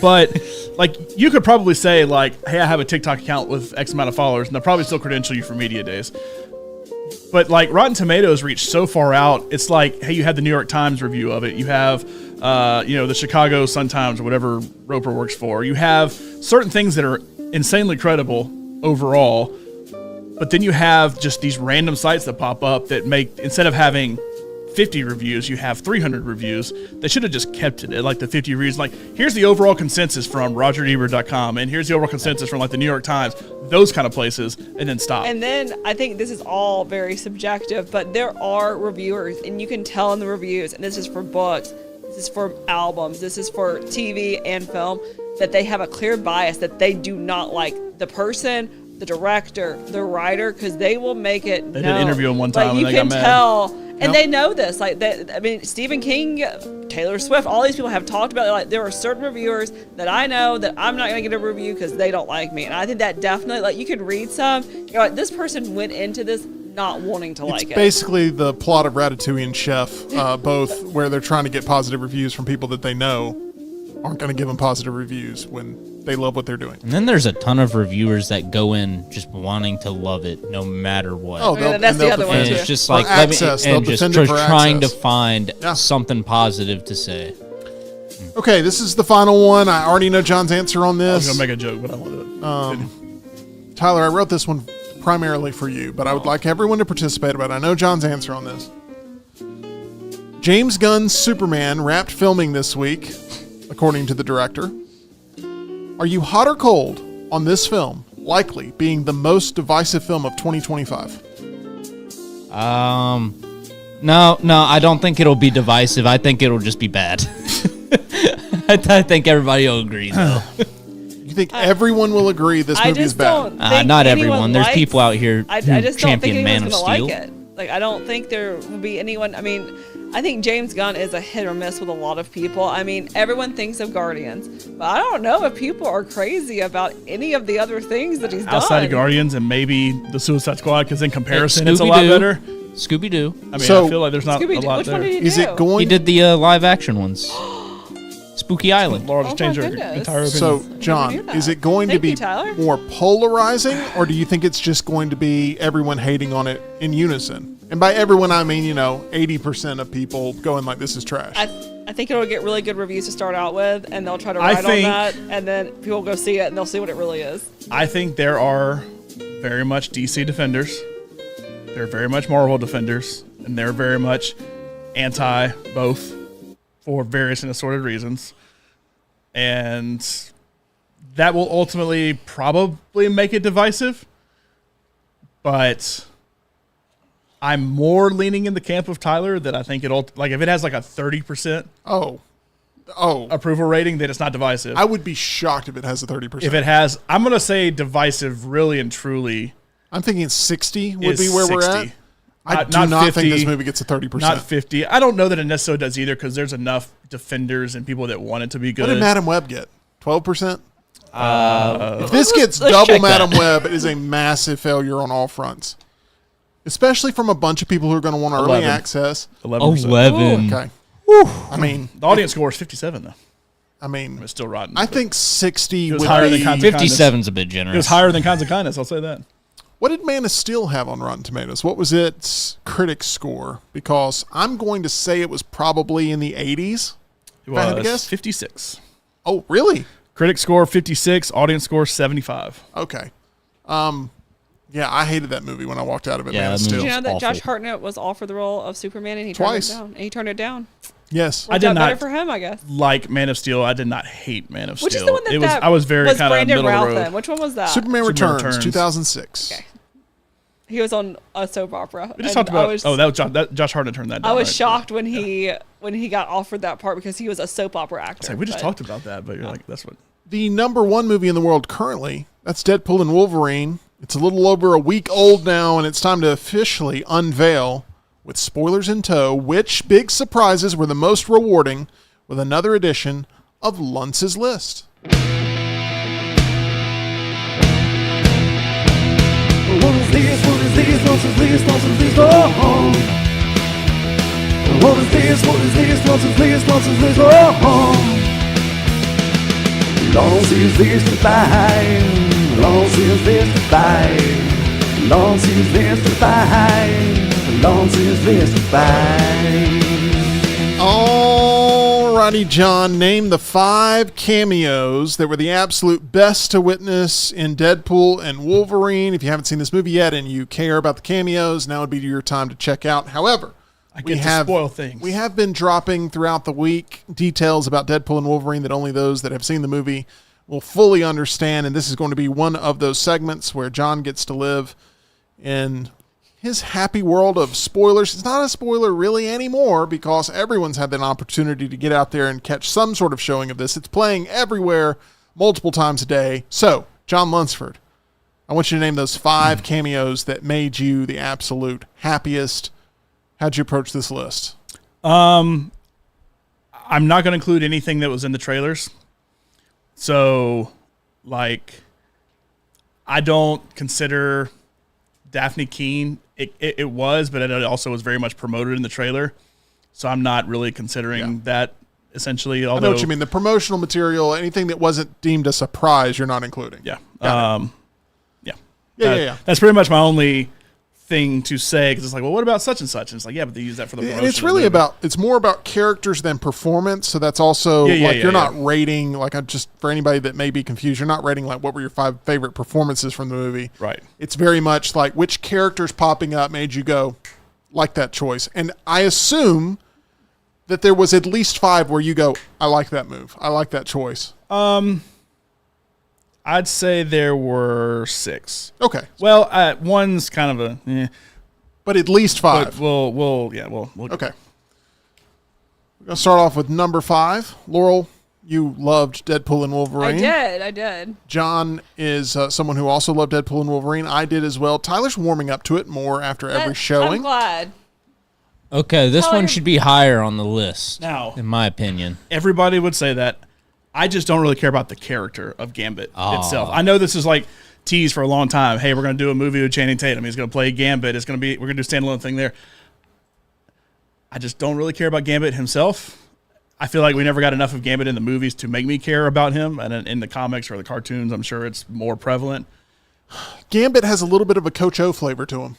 But like, you could probably say like, hey, I have a TikTok account with X amount of followers, and they'll probably still credential you for media days. But like, Rotten Tomatoes reached so far out. It's like, hey, you had the New York Times review of it. You have, you know, the Chicago Sun-Times or whatever Roper works for. You have certain things that are insanely credible overall. But then you have just these random sites that pop up that make, instead of having 50 reviews, you have 300 reviews. They should have just kept it at like the 50 reviews. Like, here's the overall consensus from RogerEbert.com, and here's the overall consensus from like the New York Times, those kind of places, and then stop. And then I think this is all very subjective, but there are reviewers, and you can tell in the reviews, and this is for books, this is for albums, this is for TV and film, that they have a clear bias that they do not like the person, the director, the writer, because they will make it. They did interview him one time, like, and you they can got mad. tell, and Yep. they know this. Like, I mean, Stephen King, Taylor Swift, all these people have talked about it. Like, there are certain reviewers that I know that I'm not going to get a review because they don't like me, and I think that definitely, like, you could read some. You're like, this person went into this not wanting to like It's it. basically the plot of Ratatouille and Chef, both where they're trying to get positive reviews from people that they know aren't going to give them positive reviews when they love what they're doing. And then there's a ton of reviewers that go in just wanting to love it no matter what. Oh, Yeah, that's the other one, and too. it's just For like access, they'll and just defend it for trying to access. find Yeah. something positive to say. Okay, this is the final one. I already know John's answer on I was this. gonna make a joke, but I won't do it. Tyler, I wrote this one primarily for you, but I would like everyone to participate about it. I know John's answer on this. James Gunn's Superman wrapped filming this week, according to the director. Are you hot or cold on this film likely being the most divisive film of 2025? No, I don't think it'll be divisive. I think it'll just be bad. I think everybody will agree, though. You think everyone will agree this I movie is just bad? don't think Not anyone everyone. There's likes- people out here I who just don't think champion Man anyone's of gonna Steel. like it. Like, I don't think there will be anyone. I mean, I think James Gunn is a hit or miss with a lot of people. I mean, everyone thinks of Guardians, but I don't know if people are crazy about any of the other things that he's Outside done. of Guardians and maybe the Suicide Squad, because in comparison, it's a lot Scooby-Doo. better. Scooby-Doo. I mean, So- I feel like there's not a Scooby-Doo. lot Which there. one did he Is do? it going? He did the live action ones. Spooky Island. Laura Oh just my changed her goodness. entire opinion. So, knew John, that. is it going to Thank be you, Tyler. more polarizing, or do you think it's just going to be everyone hating on it in unison? And by everyone, I mean, 80% of people going like, this is trash. I think it'll get really good reviews to start out with, and they'll try to I ride think- on that, and then people will go see it, and they'll see what it really is. I think there are very much DC defenders. They're very much Marvel defenders, and they're very much anti both for various and assorted reasons. And that will ultimately probably make it divisive. But I'm more leaning in the camp of Tyler that I think it'll, like, if it has like a 30% oh, approval rating, then it's not divisive. I would be shocked if it has a 30%. If it has, I'm going to say divisive really and truly I'm thinking 60 would is be where we're 60. at. I do Not not 50, think this movie gets a 30%. Not 50. I don't know that it necessarily does either, because there's enough defenders and people that want it to be good. What did Madam Web get? 12%? If this gets let's double check Madam that. Web, it is a massive failure on all fronts. Especially from a bunch of people who are going to want early 11. access. 11%. 11. Okay. I mean, The audience score is 57, though. it's Still rotten. I but think 60 It was would higher be. than Kinds of 57's a bit generous. it was higher than Kinds of Kindness, I'll say that. What did Man of Steel have on Rotten Tomatoes? What was its critic score? Because I'm going to say it was probably in the 80s. It If I had to was guess? 56. Oh, really? Critic score 56, audience score 75. Okay. Yeah, I hated that movie when I walked out of it. Yeah, Man of that Did Steel. you know that awful. Josh Hartnett was all for the role of Superman, and he Twice. turned it down? And he turned it down. Yes. I Worked did out better not for him, I guess. like Man of Steel. I did not hate Man of Which Steel. is the one that it was. that I was very was kind of Brandon middle Routh road. in? Which one was that? Superman Superman Returns, Returns. 2006. Okay. He was on a soap opera. We just and talked about. I was, Josh Hartnett turned that down. I was right? shocked when he got offered that part because he was a soap opera actor. It's like, we just but- talked about that, but you're like, that's what. the number one movie in the world currently. That's Deadpool and Wolverine. It's a little over a week old now, and it's time to officially unveil, with spoilers in tow, which big surprises were the most rewarding with another edition of Luntz's List. What is this? What is this? Luntz's List, Luntz's List, oh. What is this? What is this? Luntz's List, Luntz's List, oh. Luntz's List to buy. Luntz's List to buy. Luntz's List to buy. Luntz's List to buy. Alrighty, John, name the 5 cameos that were the absolute best to witness in Deadpool and Wolverine. If you haven't seen this movie yet and you care about the cameos, now would be your time to check out. However, I get to spoil things. We have been dropping throughout the week details about Deadpool and Wolverine that only those that have seen the movie will fully understand, and this is going to be one of those segments where John gets to live in his happy world of spoilers. It's not a spoiler really anymore because everyone's had an opportunity to get out there and catch some sort of showing of this. It's playing everywhere multiple times a day. So, John Lunsford, I want you to name those 5 cameos that made you the absolute happiest. How'd you approach this list? I'm not going to include anything that was in the trailers. So, like, I don't consider Daphne Keene. It was, but it also was very much promoted in the trailer. So I'm not really considering that, essentially. Although, I know what you mean. The promotional material, anything that wasn't deemed a surprise, you're not including. Yeah. Yeah. That's pretty much my only thing to say, because it's like, well, what about such and such? And it's like, yeah, but they use that for the promotion. And it's really it's more about characters than performance. So that's also you're not rating, like, just for anybody that may be confused, you're not rating like what were your 5 favorite performances from the movie. Right. It's very much like which characters popping up made you go like that choice. And I assume that there was at least 5 where you go, I like that move. I like that choice. I'd say there were 6. Okay. Well, one's kind of but at least 5. But we'll Okay. We're going to start off with number 5. Laurel, you loved Deadpool and Wolverine. I did. John is someone who also loved Deadpool and Wolverine. I did as well. Tyler's warming up to it more after every showing. I'm glad. Okay, this one should be higher on the list, Now, in my opinion. everybody would say that. I just don't really care about the character of Gambit itself. I know this is like teased for a long time. Hey, we're going to do a movie with Channing Tatum. He's going to play Gambit. We're going to do a standalone thing there. I just don't really care about Gambit himself. I feel like we never got enough of Gambit in the movies to make me care about him. And in the comics or the cartoons, I'm sure it's more prevalent. Gambit has a little bit of a Coach O flavor to him.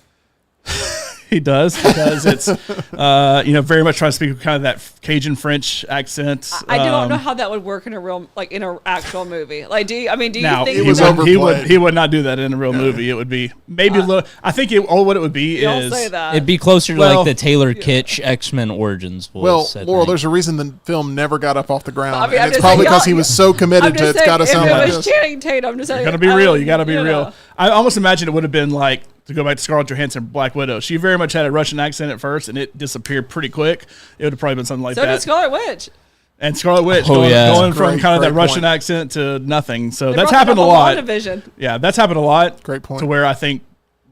He does. It's, very much trying to speak kind of that Cajun French accent. I don't know how that would work in in an actual movie. Like, do you think he would not do that in a real movie? It would be maybe a little. I think what it would be don't is say that. It'd be closer to like the Taylor Kitsch X-Men Origins voice. Well, Laurel, there's a reason the film never got up off the ground. I mean, and it's probably because he was so committed to it's got to sound like this. If it was Channing Tatum, I'm just saying. You gotta be real. You gotta be real. I almost imagine it would have been like, to go back to Scarlett Johansson, Black Widow. She very much had a Russian accent at first, and it disappeared pretty quick. It would have probably been something like that. So did Scarlet Witch. And Scarlet Witch going from kind of that Russian accent to nothing. So that's happened a lot. Yeah, that's happened a lot. Great point. To where I think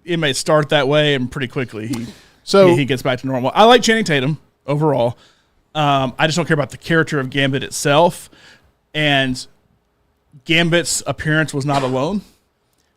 it may start that way, and pretty quickly he gets back to normal. I like Channing Tatum overall. I just don't care about the character of Gambit itself. And Gambit's appearance was not alone.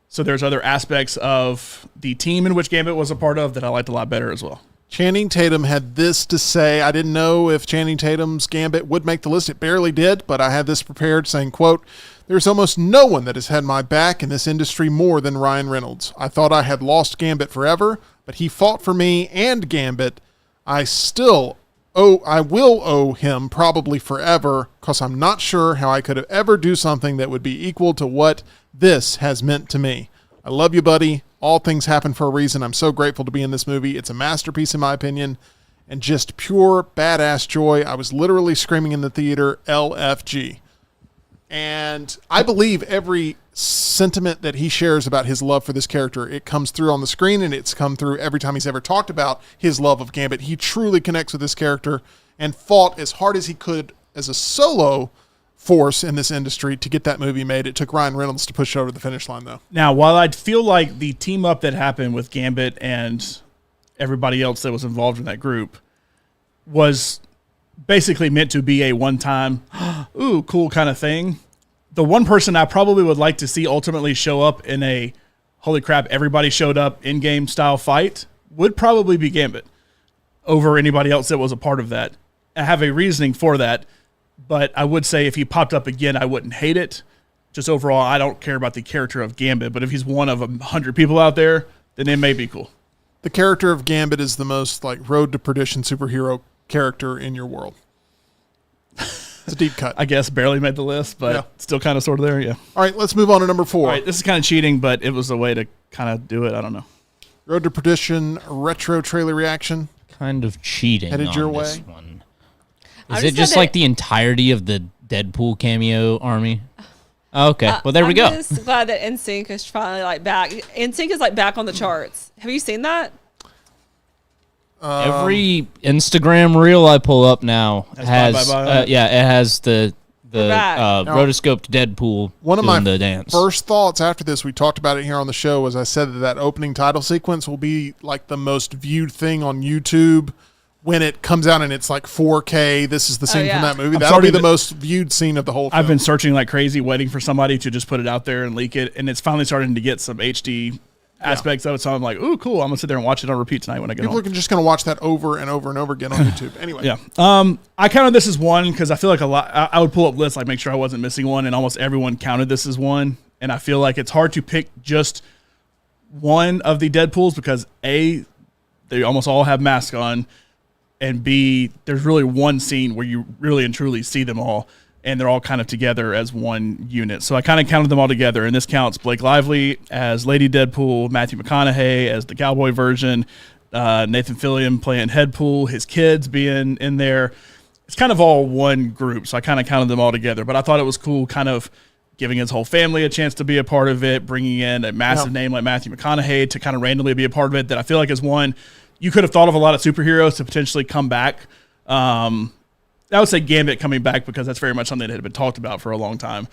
So there's other aspects of the team in which Gambit was a part of that I liked a lot better as well. Channing Tatum had this to say. I didn't know if Channing Tatum's Gambit would make the list. It barely did, but I had this prepared saying, quote, "There's almost no one that has had my back in this industry more than Ryan Reynolds. I thought I had lost Gambit forever, but he fought for me and Gambit. I will owe him probably forever because I'm not sure how I could ever do something that would be equal to what this has meant to me. I love you, buddy. All things happen for a reason. I'm so grateful to be in this movie. It's a masterpiece in my opinion and just pure badass joy. I was literally screaming in the theater, LFG." And I believe every sentiment that he shares about his love for this character, it comes through on the screen, and it's come through every time he's ever talked about his love of Gambit. He truly connects with this character and fought as hard as he could as a solo force in this industry to get that movie made. It took Ryan Reynolds to push it over the finish line, though. Now, while I feel like the team up that happened with Gambit and everybody else that was involved in that group was basically meant to be a one-time, ooh, cool kind of thing, the one person I probably would like to see ultimately show up in a holy crap, everybody showed up in-game style fight would probably be Gambit over anybody else that was a part of that. I have a reasoning for that, but I would say if he popped up again, I wouldn't hate it. Just overall, I don't care about the character of Gambit, but if he's one of 100 people out there, then it may be cool. The character of Gambit is the most like road to perdition superhero character in your world. It's a deep cut. I guess barely made the list, but Yeah. still kind of sort of there, yeah. All right, let's move on to number 4. All right, this is kind of cheating, but it was a way to kind of do it. I don't know. Road to Perdition retro trailer reaction. Kind of cheating Headed on your this way? one. I'm Is it just just gonna- like the entirety of the Deadpool cameo army? Oh, okay, well there we I'm go. just glad that NSYNC is finally like back. NSYNC is like back on the charts. Have you seen that? Every Instagram reel I pull up now Has has, bye, bye, bye. yeah, it has the back. rotoscoped Deadpool One of doing my the dance. first thoughts after this, we talked about it here on the show, was I said that opening title sequence will be like the most viewed thing on YouTube when it comes out and it's like 4K. This is the scene yeah. from that movie. I'm That'll be sorry the that- most viewed scene of the whole film. I've been searching like crazy, waiting for somebody to just put it out there and leak it, and it's finally starting to get some HD aspects of it. So I'm like, ooh, cool. I'm gonna sit there and watch it on repeat tonight when I get People home. are just going to watch that over and over and over again on YouTube. Anyway. Yeah. I counted this as one because I feel like a lot. I would pull up lists, like make sure I wasn't missing one, and almost everyone counted this as one. And I feel like it's hard to pick just one of the Deadpools because A, they almost all have masks on, and B, there's really one scene where you really and truly see them all, and they're all kind of together as one unit. So I kind of counted them all together, and this counts Blake Lively as Lady Deadpool, Matthew McConaughey as the cowboy version, Nathan Fillion playing Headpool, his kids being in there. It's kind of all one group, so I kind of counted them all together. But I thought it was cool kind of giving his whole family a chance to be a part of it, bringing in a massive name like Matthew McConaughey to kind of randomly be a part of it that I feel like is one. You could have thought of a lot of superheroes to potentially come back. I would say Gambit coming back because that's very much something that had been talked about for a long time.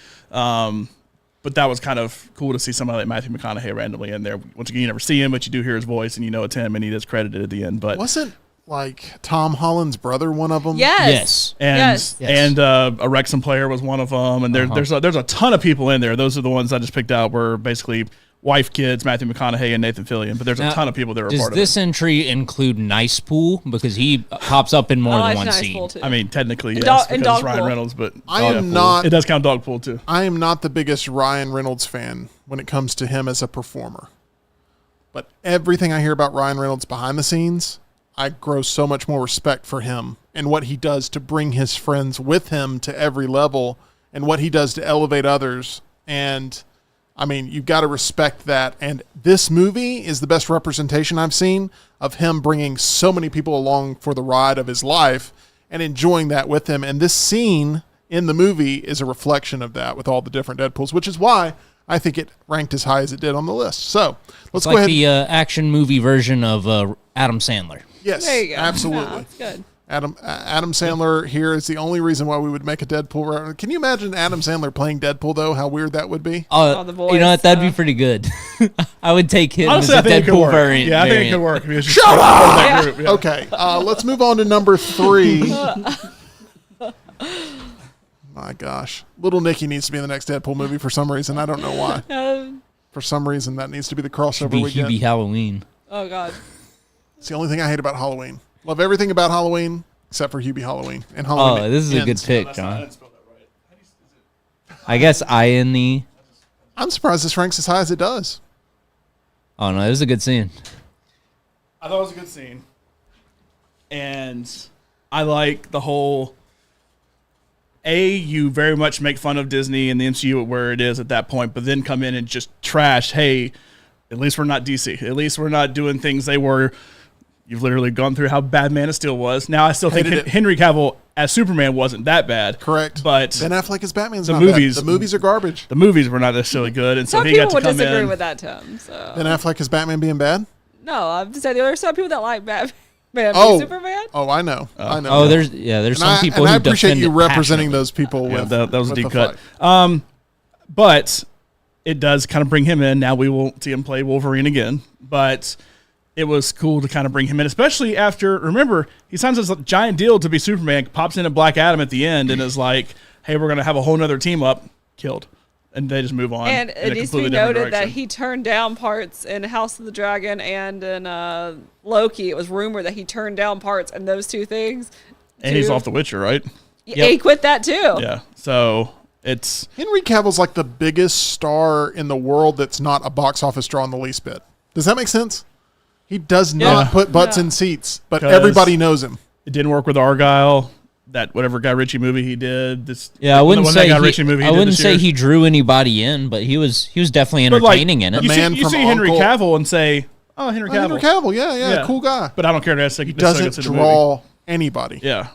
But that was kind of cool to see somebody like Matthew McConaughey randomly in there. Once again, you never see him, but you do hear his voice and you know it's him, and he is credited at the end. But Wasn't like Tom Holland's brother one of them? Yes. and Yes. and a Wrexham player was one of them, and there's a ton of people in there. Those are the ones I just picked out were basically wife, kids, Matthew McConaughey, and Nathan Fillion. But there's a Now, ton of people that are a Does part this of it. entry include Nice Pool? Because he pops up in more I than like one Nice scene. Pool, too. I mean, technically yes, Dog- and because it's Ryan Dogpool. Reynolds, but I am not. it does count Dogpool too. I am not the biggest Ryan Reynolds fan when it comes to him as a performer. But everything I hear about Ryan Reynolds behind the scenes, I grow so much more respect for him and what he does to bring his friends with him to every level and what he does to elevate others. And I mean, you've got to respect that. And this movie is the best representation I've seen of him bringing so many people along for the ride of his life and enjoying that with him. And this scene in the movie is a reflection of that with all the different Deadpools, which is why I think it ranked as high as it did on the list. So let's It's go like ahead. the action movie version of Adam Sandler. Yes, There you go. absolutely. Yeah, that's good. Adam Sandler here is the only reason why we would make a Deadpool. Can you imagine Adam Sandler playing Deadpool, though? How weird that would be. Oh, the You voice, know what? That'd be uh, pretty good. I would take him Honestly, I as a think it could Deadpool work. variant. Yeah, I think it could work. If he was just Shut part of up! that group, yeah. Okay, let's move on to number 3. My gosh. Little Nicky needs to be in the next Deadpool movie for some reason. I don't know why. For some reason, that needs to be the crossover Be we get. Hubie Halloween. Oh God. It's the only thing I hate about Halloween. Love everything about Halloween except for Hubie Halloween. And Halloween Oh, this is a good ends. pick, John. I guess I-N-E. I'm surprised this ranks as high as it does. Oh, no, this is a good scene. I thought it was a good scene. And I like the whole you very much make fun of Disney and the MCU at where it is at that point, but then come in and just trash, hey, at least we're not DC. At least we're not doing things they were. You've literally gone through how bad Man of Steel was. Now I still think Hated it. Henry Cavill as Superman wasn't that bad. Correct. But Ben Affleck as Batman's the not movies- bad. The movies are garbage. the movies were not necessarily good, and so Some he got people to would come disagree in. with that, Tim. So Ben Affleck as Batman being bad? no, I've said there are some people that like Batman. Man, Oh, Superman? oh, I know. I know. Oh, there's some people and who I appreciate defend you it representing passionately. those people. Yeah, with, that was a with deep the cut. fight. But it does kind of bring him in. Now we won't see him play Wolverine again, but it was cool to kind of bring him in, especially after, remember, he signs this giant deal to be Superman, pops in a Black Adam at the end and is like, hey, we're going to have a whole nother team up, killed. And they just move on. And in a it needs to be completely different noted that direction. he turned down parts in House of the Dragon and in Loki. It was rumored that he turned down parts in those two things. And he's off The Witcher, right? Yeah, he quit that too. Yeah. So it's Henry Cavill's like the biggest star in the world that's not a box office draw in the least bit. Does that make sense? He does not Yeah. put butts Yeah. in seats, but 'Cause everybody knows him. it didn't work with Argyle. That whatever Guy Ritchie movie he did. This Yeah, I wouldn't that say Guy Ritchie movie I did wouldn't this say year. he drew anybody in, but he was definitely But, like, entertaining in it. You man see, you from see Henry Uncle- Cavill and say, "Oh, Henry Oh, Cavill." Henry Cavill, yeah, cool guy. But I don't care to He necessarily doesn't go see the movie. draw anybody, Yeah.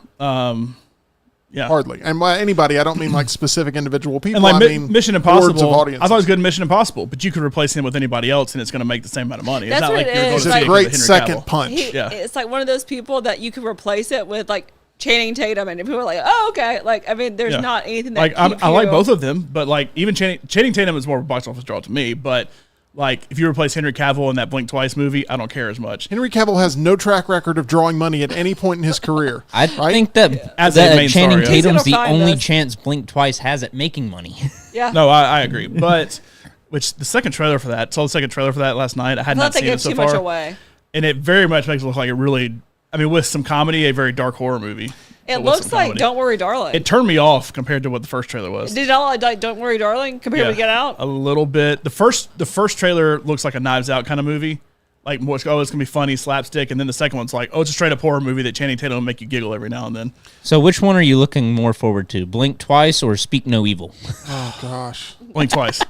Yeah. hardly. And by anybody, I don't mean like specific individual people. And like I mean Mission hordes Impossible, of audiences. I thought it was good in Mission Impossible, but you could replace him with anybody else and it's going to make the same amount of money. It's That's not what like it you're going is. to It's see a it great with Henry second Cavill. punch. Yeah. It's like one of those people that you could replace it with like Channing Tatum, and people are like, "Oh, okay." Like, I mean, there's Yeah. not anything that Like keep I like you- both of them, but like even Channing Tatum is more of a box office draw to me. But like if you replace Henry Cavill in that Blink Twice movie, I don't care as much. Henry Cavill has no track record of drawing money at any point in his career. I right? think that, As a main Channing star, yeah. Tatum's He's the gonna find only us. chance Blink Twice has at making money. Yeah. No, I agree, but which the second trailer for that, saw the second trailer for that last night. I had I not thought they seen it gave so too far, much away. and it very much makes it look like a really, I mean, with some comedy, a very dark horror movie. It but with looks some like comedy. "Don't Worry, Darling." It turned me off compared to what the first trailer was. Did all like "Don't Worry, Darling" compared to Get Out? A little bit. The first trailer looks like a Knives Out kind of movie. Like, more, oh, it's gonna be funny, slapstick, and then the second one's like, oh, it's a straight up horror movie that Channing Tatum will make you giggle every now and then. So which one are you looking more forward to? Blink Twice or Speak No Evil? Oh gosh. Blink Twice.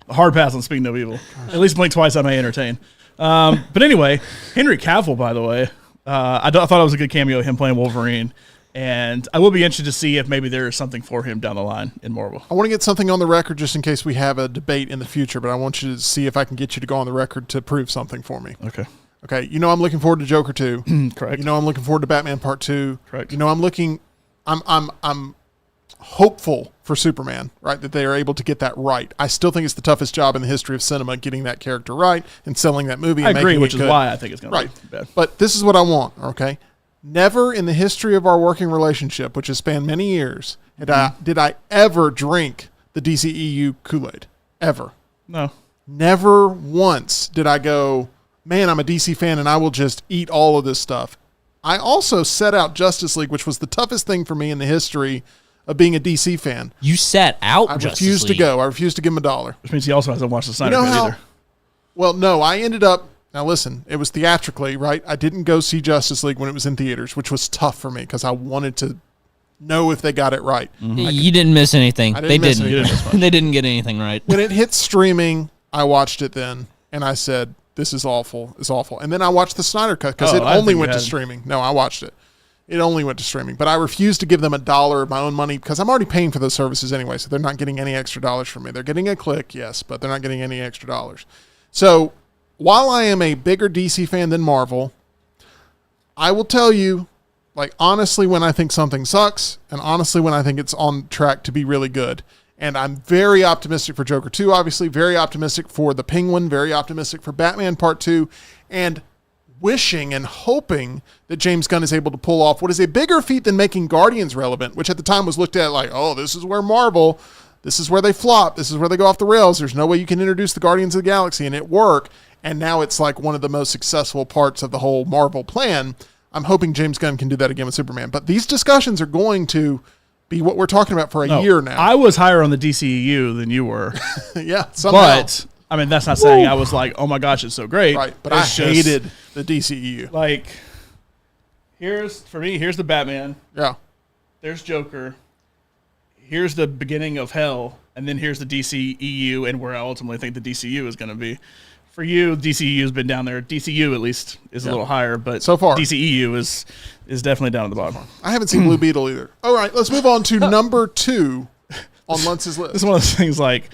A hard pass on Speak No Evil. At least Blink Twice I may entertain. But anyway, Henry Cavill, by the way, I thought it was a good cameo of him playing Wolverine. And I will be interested to see if maybe there is something for him down the line in Marvel. I want to get something on the record just in case we have a debate in the future, but I want you to see if I can get you to go on the record to prove something for me. Okay. Okay, you know I'm looking forward to Joker 2. Correct. You know I'm looking forward to Batman Part 2. Correct. You know I'm hopeful for Superman, right? That they are able to get that right. I still think it's the toughest job in the history of cinema, getting that character right and selling that movie. I and agree, making which it is good. why I think it's going Right. to be bad. But this is what I want, okay? Never in the history of our working relationship, which has spanned many years, did I ever drink the DCEU Kool-Aid. Ever. No. Never once did I go, man, I'm a DC fan and I will just eat all of this stuff. I also set out Justice League, which was the toughest thing for me in the history of being a DC fan. You sat out I Justice refused to League. go. I refused to give him $1. Which means he also hasn't watched the Snyder know Cut how- either. Well, no, I ended up, now listen, it was theatrically, right? I didn't go see Justice League when it was in theaters, which was tough for me because I wanted to know if they got it right. You didn't miss anything. I They didn't miss didn't. anything. They didn't get anything right. When it hit streaming, I watched it then, and I said, this is awful. It's awful. And then I watched the Snyder Cut because Oh, it I only think went you to had- streaming. No, I watched it. It only went to streaming. But I refused to give them $1 of my own money because I'm already paying for those services anyway, so they're not getting any extra dollars from me. They're getting a click, yes, but they're not getting any extra dollars. So while I am a bigger DC fan than Marvel, I will tell you, like, honestly, when I think something sucks, and honestly, when I think it's on track to be really good. And I'm very optimistic for Joker 2, obviously, very optimistic for The Penguin, very optimistic for Batman Part 2, and wishing and hoping that James Gunn is able to pull off what is a bigger feat than making Guardians relevant, which at the time was looked at like, oh, this is where Marvel, this is where they flop, this is where they go off the rails. There's no way you can introduce the Guardians of the Galaxy and it work. And now it's like one of the most successful parts of the whole Marvel plan. I'm hoping James Gunn can do that again with Superman. But these discussions are going to be what we're talking about for a year now. I was higher on the DCEU than you were. Yeah, somehow. But, I mean, that's not saying I was like, oh my gosh, it's so great. Right, but I It's just, hated the DCEU. Like, for me, here's the Batman. Yeah. There's Joker. Here's the beginning of hell. And then here's the DCEU and where I ultimately think the DCU is going to be. For you, DCEU has been down there. DCU, at least, is a little higher. But So far. DCEU is definitely down at the bottom. I haven't seen Blue Beetle either. All right, let's move on to number 2 on Luntz's list. It's one of those things like,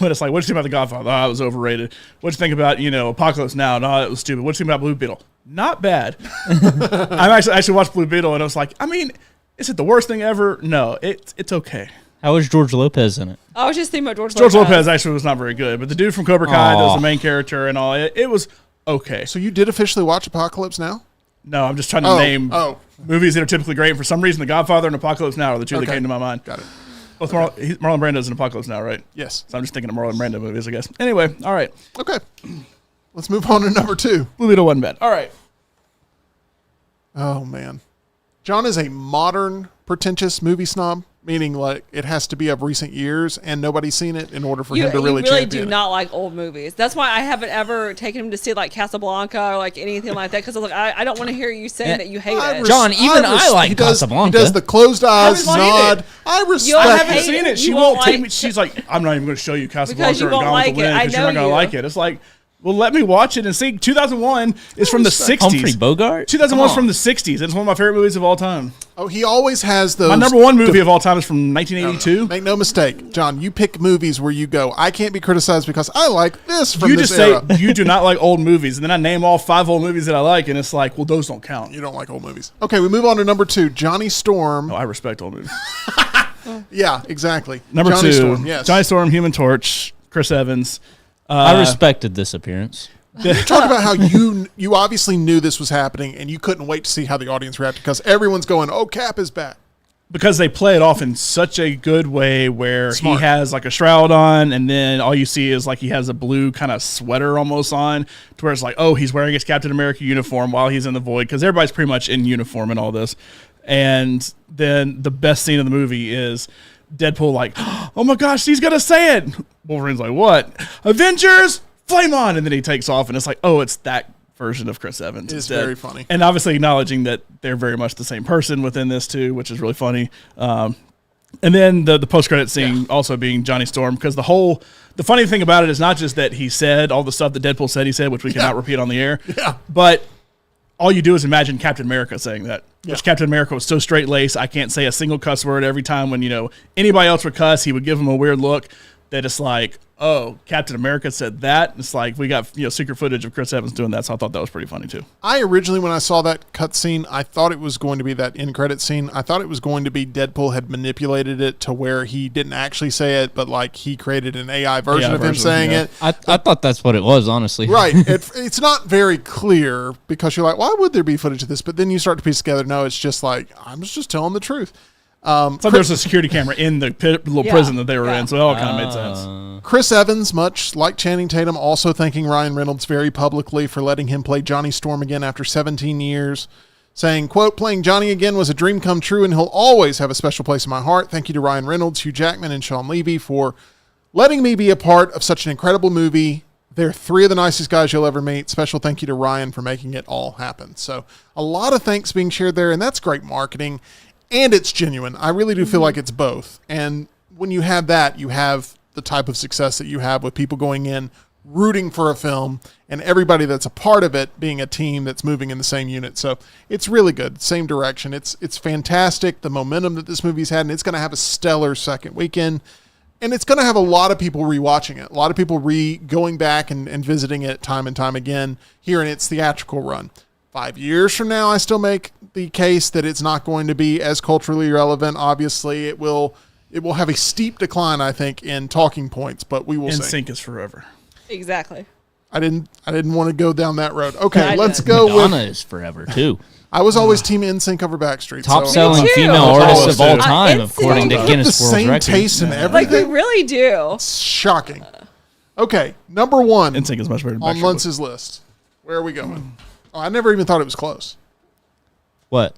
But it's like, what do you think about The Godfather? Oh, it was overrated. What do you think about, Apocalypse Now? No, it was stupid. What do you think about Blue Beetle? Not bad. I actually watched Blue Beetle, and I was like, is it the worst thing ever? No, it's okay. How was George Lopez in it? I was just thinking about George Lopez actually was not very good, but the dude from Cobra Kai that was the main character and all, it was okay. So you did officially watch Apocalypse Now? No, I'm just trying to name movies that are typically great. And for some reason, The Godfather and Apocalypse Now are the two that came to my mind. Got it. Both Marlon Brando's in Apocalypse Now, right? Yes. So I'm just thinking of Marlon Brando movies, I guess. Anyway, all right. Okay. Let's move on to number 2. Blue Beetle wasn't bad. All right. Oh, man. John is a modern, pretentious movie snob, meaning like it has to be of recent years and nobody's seen it in order for him to really You really champion do not like old movies. That's why I haven't ever taken him to see like Casablanca or like anything like that, because I don't want to hear you saying that you hate it. John, even I like Casablanca. He does the closed eyes nod. I respect I haven't hate seen it. it. She You won't won't take like me. She's like, I'm not even going to show you Because Casablanca you or won't Gone like with the it. Wind I because you're know not going to you. like it. It's like, well, let me watch it and see. 2001 is from the 60s. Humphrey Bogart? 2001 is from the 60s. It's one of my favorite movies of all time. Oh, he always has those. My number one movie of all time is from 1982. Make no mistake, John, you pick movies where you go, I can't be criticized because I like this from You this just era. say you do not like old movies, and then I name all 5 old movies that I like, and it's like, well, those don't count. You don't like old movies. Okay, we move on to number 2, Johnny Storm. Oh, I respect old movies. Yeah, exactly. Number Johnny 2, Storm, yes. Johnny Storm, Human Torch, Chris Evans. I respected this appearance. Talk about how you obviously knew this was happening and you couldn't wait to see how the audience reacted because everyone's going, oh, Cap is back. Because they play it off in such a good way where Smart. he has like a shroud on, and then all you see is like he has a blue kind of sweater almost on, to where it's like, oh, he's wearing his Captain America uniform while he's in the void, because everybody's pretty much in uniform in all this. And then the best scene of the movie is Deadpool like, oh my gosh, he's going to say it. Wolverine's like, what? Avengers, flame on. And then he takes off, and it's like, oh, it's that version of Chris Evans. It's instead. very funny. And obviously acknowledging that they're very much the same person within this too, which is really funny. And then the post-credit scene also being Johnny Storm, because the funny thing about it is not just that he said all the stuff that Deadpool said he said, which we cannot repeat on the air, but all you do is imagine Captain America saying that. Which Captain America was so straight-laced, I can't say a single cuss word. Every time when, anybody else would cuss, he would give him a weird look that it's like, oh, Captain America said that. It's like we got secret footage of Chris Evans doing that, so I thought that was pretty funny too. I originally, when I saw that cut scene, I thought it was going to be that end credit scene. I thought it was going to be Deadpool had manipulated it to where he didn't actually say it, but like he created an AI version of him saying it. I thought that's what it was, honestly. Right. It's not very clear because you're like, why would there be footage of this? But then you start to piece together, no, it's just like, I'm just telling the truth. It's like there's a security camera in the little prison that they were in, so it all kind of made sense. Chris Evans, much like Channing Tatum, also thanking Ryan Reynolds very publicly for letting him play Johnny Storm again after 17 years, saying, quote, playing Johnny again was a dream come true and he'll always have a special place in my heart. Thank you to Ryan Reynolds, Hugh Jackman, and Sean Levy for letting me be a part of such an incredible movie. They're 3 of the nicest guys you'll ever meet. Special thank you to Ryan for making it all happen. So a lot of thanks being shared there, and that's great marketing. And it's genuine. I really do feel like it's both. And when you have that, you have the type of success that you have with people going in, rooting for a film, and everybody that's a part of it being a team that's moving in the same unit. So it's really good. Same direction. It's fantastic, the momentum that this movie's had, and it's going to have a stellar second weekend. And it's going to have a lot of people rewatching it. A lot of people going back and visiting it time and time again here in its theatrical run. 5 years from now, I still make the case that it's not going to be as culturally relevant. Obviously, it will have a steep decline, I think, in talking points, but we will see. NSYNC is forever. Exactly. I didn't want to go down that road. Okay, I let's did. go Madonna with. is forever too. I was always Team NSYNC over Backstreet. Top so selling Me too. female I artist was of all too. time, NSYNC. according to the Guinness World same Records. taste and Like everything. we really do. It's shocking. Okay, number 1 NSYNC is much better than on Backstreet Boys. Luntz's list. Where are we going? Oh, I never even thought it was close. What?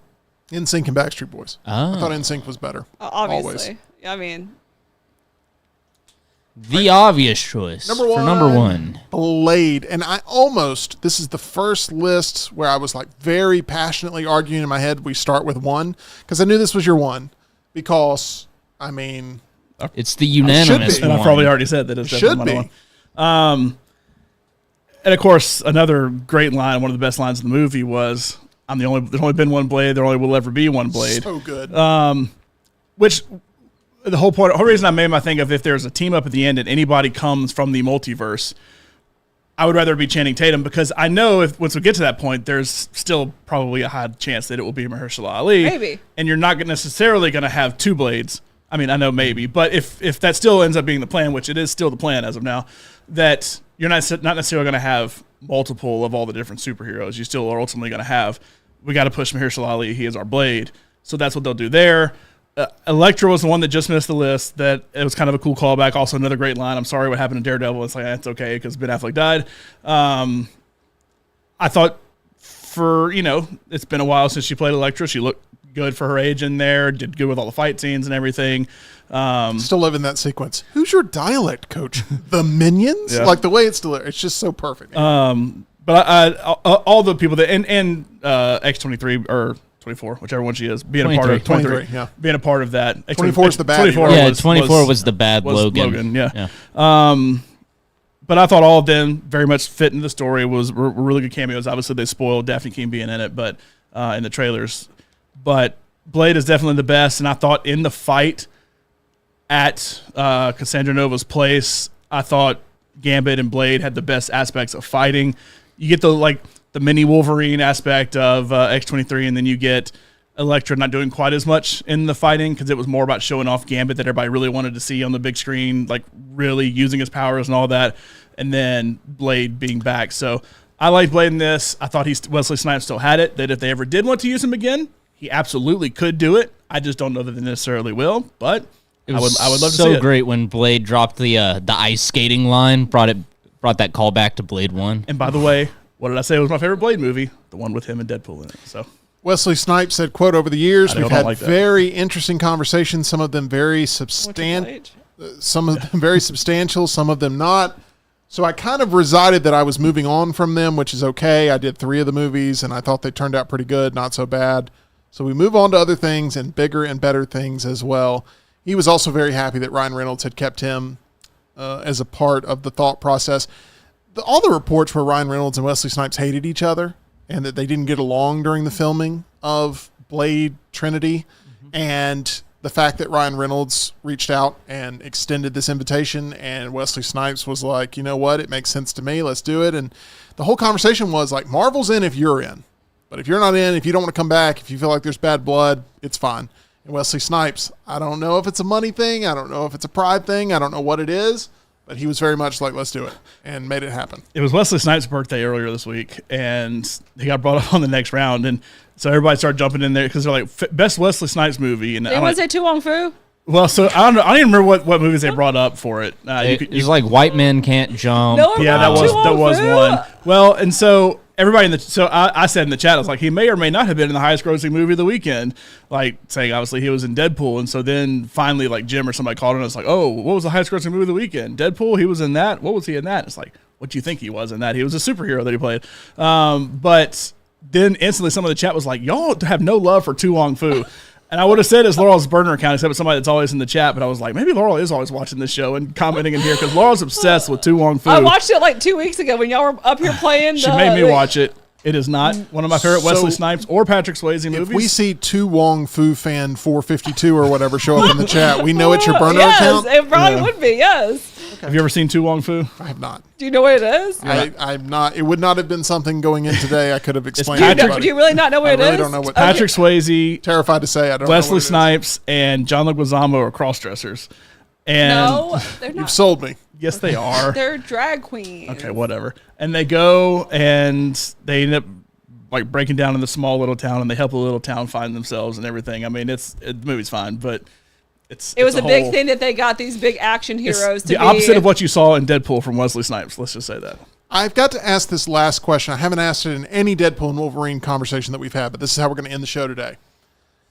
NSYNC and Backstreet Boys. I thought NSYNC was better. Obviously. Always. I mean, The obvious choice for number 1. Blade. And this is the first list where I was like very passionately arguing in my head, we start with 1, because I knew this was your 1, because, I mean, It's the unanimous be. And one. I've probably already said that it's should definitely be. my one. And of course, another great line, one of the best lines in the movie was, there's only been one Blade, there only will ever be one Blade. So good. Which the whole reason I made my thing of if there's a team up at the end and anybody comes from the multiverse, I would rather be Channing Tatum because I know if once we get to that point, there's still probably a high chance that it will be Mahershala Ali. Maybe. And you're not necessarily going to have two Blades. I mean, I know maybe, but if that still ends up being the plan, which it is still the plan as of now, that you're not necessarily going to have multiple of all the different superheroes. You still are ultimately going to have, we got to push Mahershala Ali. He is our Blade. So that's what they'll do there. Elektra was the one that just missed the list. That it was kind of a cool callback. Also, another great line. I'm sorry what happened to Daredevil. It's like, it's okay because Ben Affleck died. I thought it's been a while since she played Elektra. She looked good for her age in there. Did good with all the fight scenes and everything. Still live in that sequence. Who's your dialect coach? The Minions? Yeah. Like the way it's delivered. It's just so perfect. But all the people that and X23 or 24, whichever one she is, being a part of 23, yeah. being a part of that. 24 is the bad. 24 Yeah, 24 was the bad Logan. Yeah. But I thought all of them very much fit into the story. Were really good cameos. Obviously, they spoiled Daphne King being in it, but in the trailers. But Blade is definitely the best, and I thought in the fight at Cassandra Nova's place, I thought Gambit and Blade had the best aspects of fighting. You get the mini Wolverine aspect of X23, and then you get Elektra not doing quite as much in the fighting because it was more about showing off Gambit that everybody really wanted to see on the big screen, like really using his powers and all that, and then Blade being back. So I like Blade in this. I thought Wesley Snipes still had it, that if they ever did want to use him again, he absolutely could do it. I just don't know that they necessarily will, but I would love to see it. So great when Blade dropped the ice skating line, brought that call back to Blade 1. And by the way, what did I say was my favorite Blade movie? The one with him and Deadpool in it. So Wesley Snipes said, quote, over the years, we've had like that. very interesting conversations, some of them very substantial, some of them not. So I kind of resided that I was moving on from them, which is okay. I did 3 of the movies, and I thought they turned out pretty good, not so bad. So we move on to other things and bigger and better things as well. He was also very happy that Ryan Reynolds had kept him as a part of the thought process. All the reports where Ryan Reynolds and Wesley Snipes hated each other and that they didn't get along during the filming of Blade Trinity, and the fact that Ryan Reynolds reached out and extended this invitation and Wesley Snipes was like, you know what, it makes sense to me, let's do it. And the whole conversation was like, Marvel's in if you're in. But if you're not in, if you don't want to come back, if you feel like there's bad blood, it's fine. And Wesley Snipes, I don't know if it's a money thing. I don't know if it's a pride thing. I don't know what it is. But he was very much like, let's do it, and made it happen. it was Wesley Snipes' birthday earlier this week, and he got brought up on the next round. And so everybody started jumping in there because they're like, best Wesley Snipes movie. And They want to say Tu Wong Fu? well, so I don't even remember what movies they brought up for it. It was like White Men Can't Jump. No, Yeah, that was one. Well, and so everybody I said in the chat, I was like, he may or may not have been in the highest grossing movie of the weekend, like saying obviously he was in Deadpool. And so then finally like Jim or somebody called and it's like, oh, what was the highest grossing movie of the weekend? Deadpool, he was in that. What was he in that? It's like, what do you think he was in that? He was a superhero that he played. But then instantly some of the chat was like, y'all have no love for Tu Wong Fu. And I would have said it's Laurel's burner account, except for somebody that's always in the chat. But I was like, maybe Laurel is always watching this show and commenting in here because Laurel's obsessed with Tu Wong Fu. I watched it like 2 weeks ago when y'all were up here playing. She made me watch it. It is not one of my favorite Wesley Snipes or Patrick Swayze movies. If we see Tu Wong Fu fan 452 or whatever show up in the chat, we know it's your burner account. Yes, it probably would be, yes. Have you ever seen Tu Wong Fu? I have not. Do you know what it is? I'm not. It would not have been something going in today. I could have explained. Patrick- to Do everybody. you really not know what I it is? really don't know what. Patrick Swayze, Terrified to say. I don't. know Wesley what it is. Snipes, and John Leguizamo are cross-dressers. And No, they're You've not. sold me. yes, they are. They're drag queens. Okay, whatever. And they go and they end up like breaking down in the small little town, and they help the little town find themselves and everything. I mean, the movie's fine, but It was it's a big whole- thing that they got these big action It's heroes to the be. opposite of what you saw in Deadpool from Wesley Snipes. Let's just say that. I've got to ask this last question. I haven't asked it in any Deadpool and Wolverine conversation that we've had, but this is how we're going to end the show today.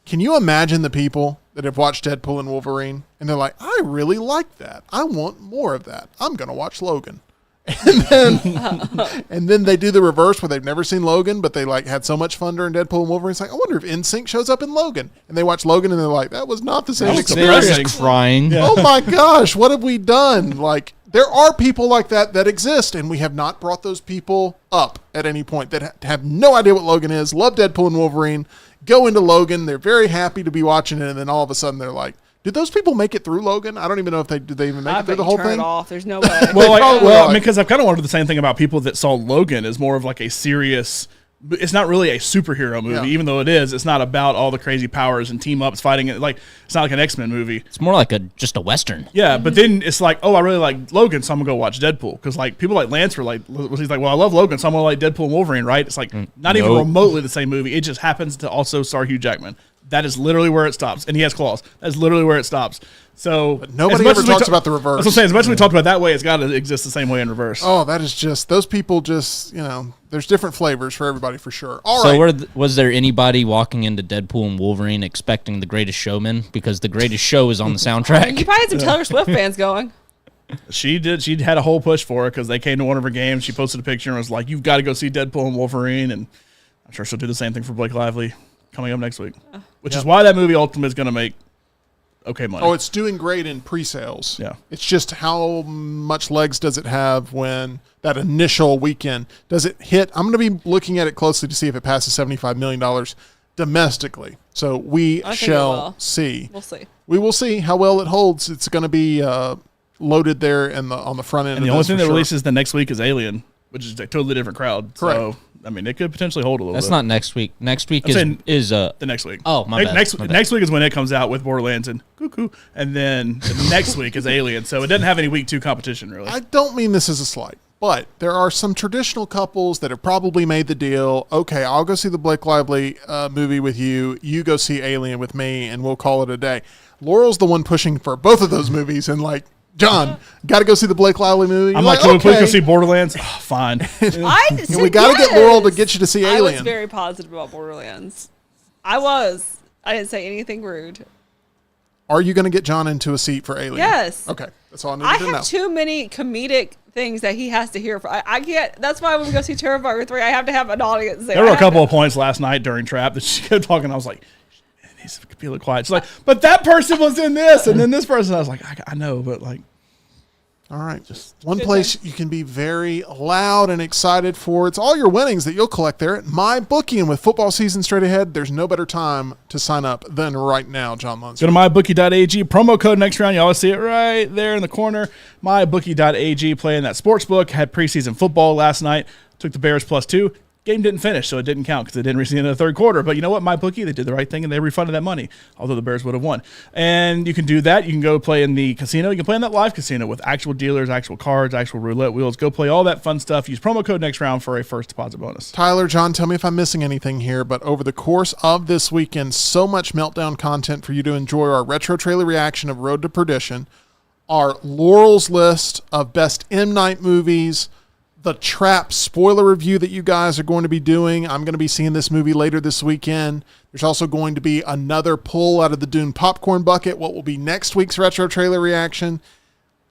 Can you imagine the people that have watched Deadpool and Wolverine and they're like, I really like that. I want more of that. I'm going to watch Logan. And then they do the reverse where they've never seen Logan, but they like had so much fun during Deadpool and Wolverine. It's like, I wonder if NSYNC shows up in Logan. And they watch Logan and they're like, that was not the same That was experience. depressing. Just crying. Oh my gosh, what have we done? Like, there are people like that exist, and we have not brought those people up at any point that have no idea what Logan is, love Deadpool and Wolverine, go into Logan, they're very happy to be watching it, and then all of a sudden they're like, Did those people make it through Logan? I don't even know if did they even make it through the whole turn thing. it off. There's no way. Well, because I've kind of wondered the same thing about people that saw Logan as more of like a serious. It's not really a superhero movie, even though it is. It's not about all the crazy powers and team ups fighting. Like it's not like an X-Men movie. It's more like just a Western. Yeah, but then it's like, oh, I really like Logan, so I'm gonna go watch Deadpool because like people like Lance were like, he's like, well, I love Logan, so I'm gonna like Deadpool and Wolverine, right? It's like not even remotely the same movie. It just happens to also star Hugh Jackman. That is literally where it stops, and he has claws. That's literally where it stops. So but nobody ever talks about the reverse. That's what I'm saying. As much as we talked about that way, it's got to exist the same way in reverse. Oh, that is just those people. Just there's different flavors for everybody for sure. All right. So was there anybody walking into Deadpool and Wolverine expecting The Greatest Showman because The Greatest Show is on the soundtrack? You probably had some Taylor Swift fans going. She did. She had a whole push for it because they came to one of her games. She posted a picture and was like, "You've got to go see Deadpool and Wolverine." And I'm sure she'll do the same thing for Blake Lively coming up next week, which is why that movie ultimately is going to make okay money. Oh, it's doing great in pre-sales. Yeah. It's just how much legs does it have when that initial weekend does it hit? I'm going to be looking at it closely to see if it passes $75 million domestically. So we shall see. We'll see. We will see how well it holds. It's going to be loaded there on the front end. And the only thing that releases the next week is Alien, which is a totally different crowd. Correct. So, I mean, it could potentially hold a little bit. That's not next week. Next week is the next week. Oh, my bad. Next week is when it comes out with Borderlands and Cuckoo, and then the next week is Alien. So it doesn't have any week 2 competition really. I don't mean this as a slight, but there are some traditional couples that have probably made the deal. Okay, I'll go see the Blake Lively movie with you. You go see Alien with me, and we'll call it a day. Laurel's the one pushing for both of those movies, and like, John, got to go see the Blake Lively movie. I'm like, can we please go see Borderlands? Oh, fine. We got to get Laurel to get you to see Alien. I was very positive about Borderlands. I didn't say anything rude. Are you going to get John into a seat for Alien? Yes. Okay, that's all I need to know. I have too many comedic things that he has to hear. I can't. That's why when we go see Terrifier 3, I have to have an audience there. There were a couple of points last night during Trap that she kept talking. I was like, he's be a little quiet. She's like, but that person was in this, and then this person. I was like, I know, but like, all right, just one place you can be very loud and excited for. It's all your winnings that you'll collect there at MyBookie, and with football season straight ahead, there's no better time to sign up than right now, John Lunsford. Go to mybookie.ag, promo code next round. You always see it right there in the corner. Mybookie.ag, playing that sports book. Had preseason football last night. Took the Bears +2. Game didn't finish, so it didn't count because it didn't reach the end of the third quarter. But you know what? MyBookie, they did the right thing, and they refunded that money, although the Bears would have won. And you can do that. You can go play in the casino. You can play in that live casino with actual dealers, actual cards, actual roulette wheels. Go play all that fun stuff. Use promo code next round for a first deposit bonus. Tyler, John, tell me if I'm missing anything here, but over the course of this weekend, so much Meltdown content for you to enjoy. Our retro trailer reaction of Road to Perdition, our Laurel's list of best M. Night movies, the Trap spoiler review that you guys are going to be doing. I'm going to be seeing this movie later this weekend. There's also going to be another pull out of the Dune popcorn bucket, what will be next week's retro trailer reaction.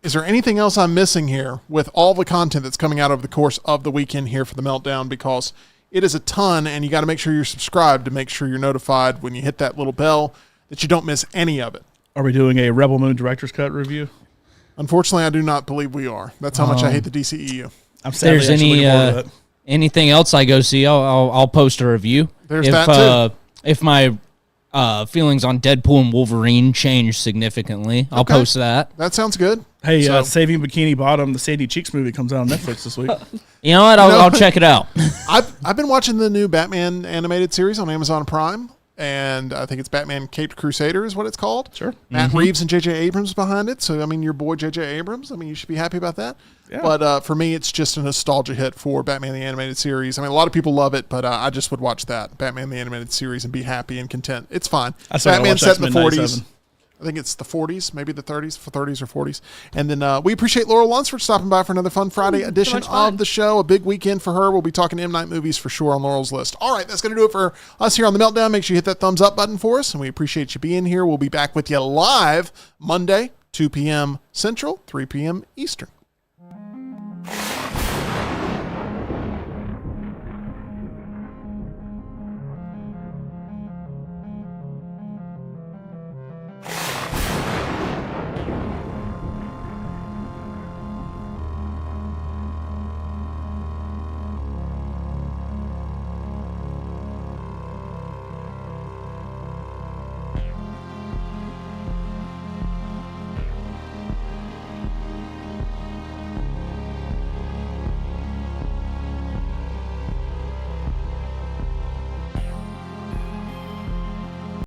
Is there anything else I'm missing here with all the content that's coming out over the course of the weekend here for the Meltdown? Because it is a ton, and you got to make sure you're subscribed to make sure you're notified when you hit that little bell that you don't miss any of it. Are we doing a Rebel Moon Director's Cut review? Unfortunately, I do not believe we are. That's how much I hate the DCEU. If there's anything else I go see, I'll post a review. There's that too. If my feelings on Deadpool and Wolverine change significally, I'll post that. That sounds good. Hey, Saving Bikini Bottom, the Sandy Cheeks movie comes out on Netflix this week. You know what? I'll check it out. I've been watching the new Batman animated series on Amazon Prime, and I think it's Batman Caped Crusader is what it's called. Sure. Matt Reeves and J.J. Abrams behind it. So, I mean, your boy J.J. Abrams, I mean, you should be happy about that. Yeah. But for me, it's just a nostalgia hit for Batman the Animated Series. I mean, a lot of people love it, but I just would watch that, Batman the Animated Series, and be happy and content. It's fine. Batman set in the 40s. I think it's the 40s, maybe the 30s or 40s. And then we appreciate Laurel Lunsford stopping by for another fun Friday edition of the show. A big weekend for her. We'll be talking M. Night movies for sure on Laurel's list. All right, that's going to do it for us here on The Meltdown. Make sure you hit that thumbs up button for us, and we appreciate you being here. We'll be back with you live Monday, 2 p.m. Central, 3 p.m. Eastern.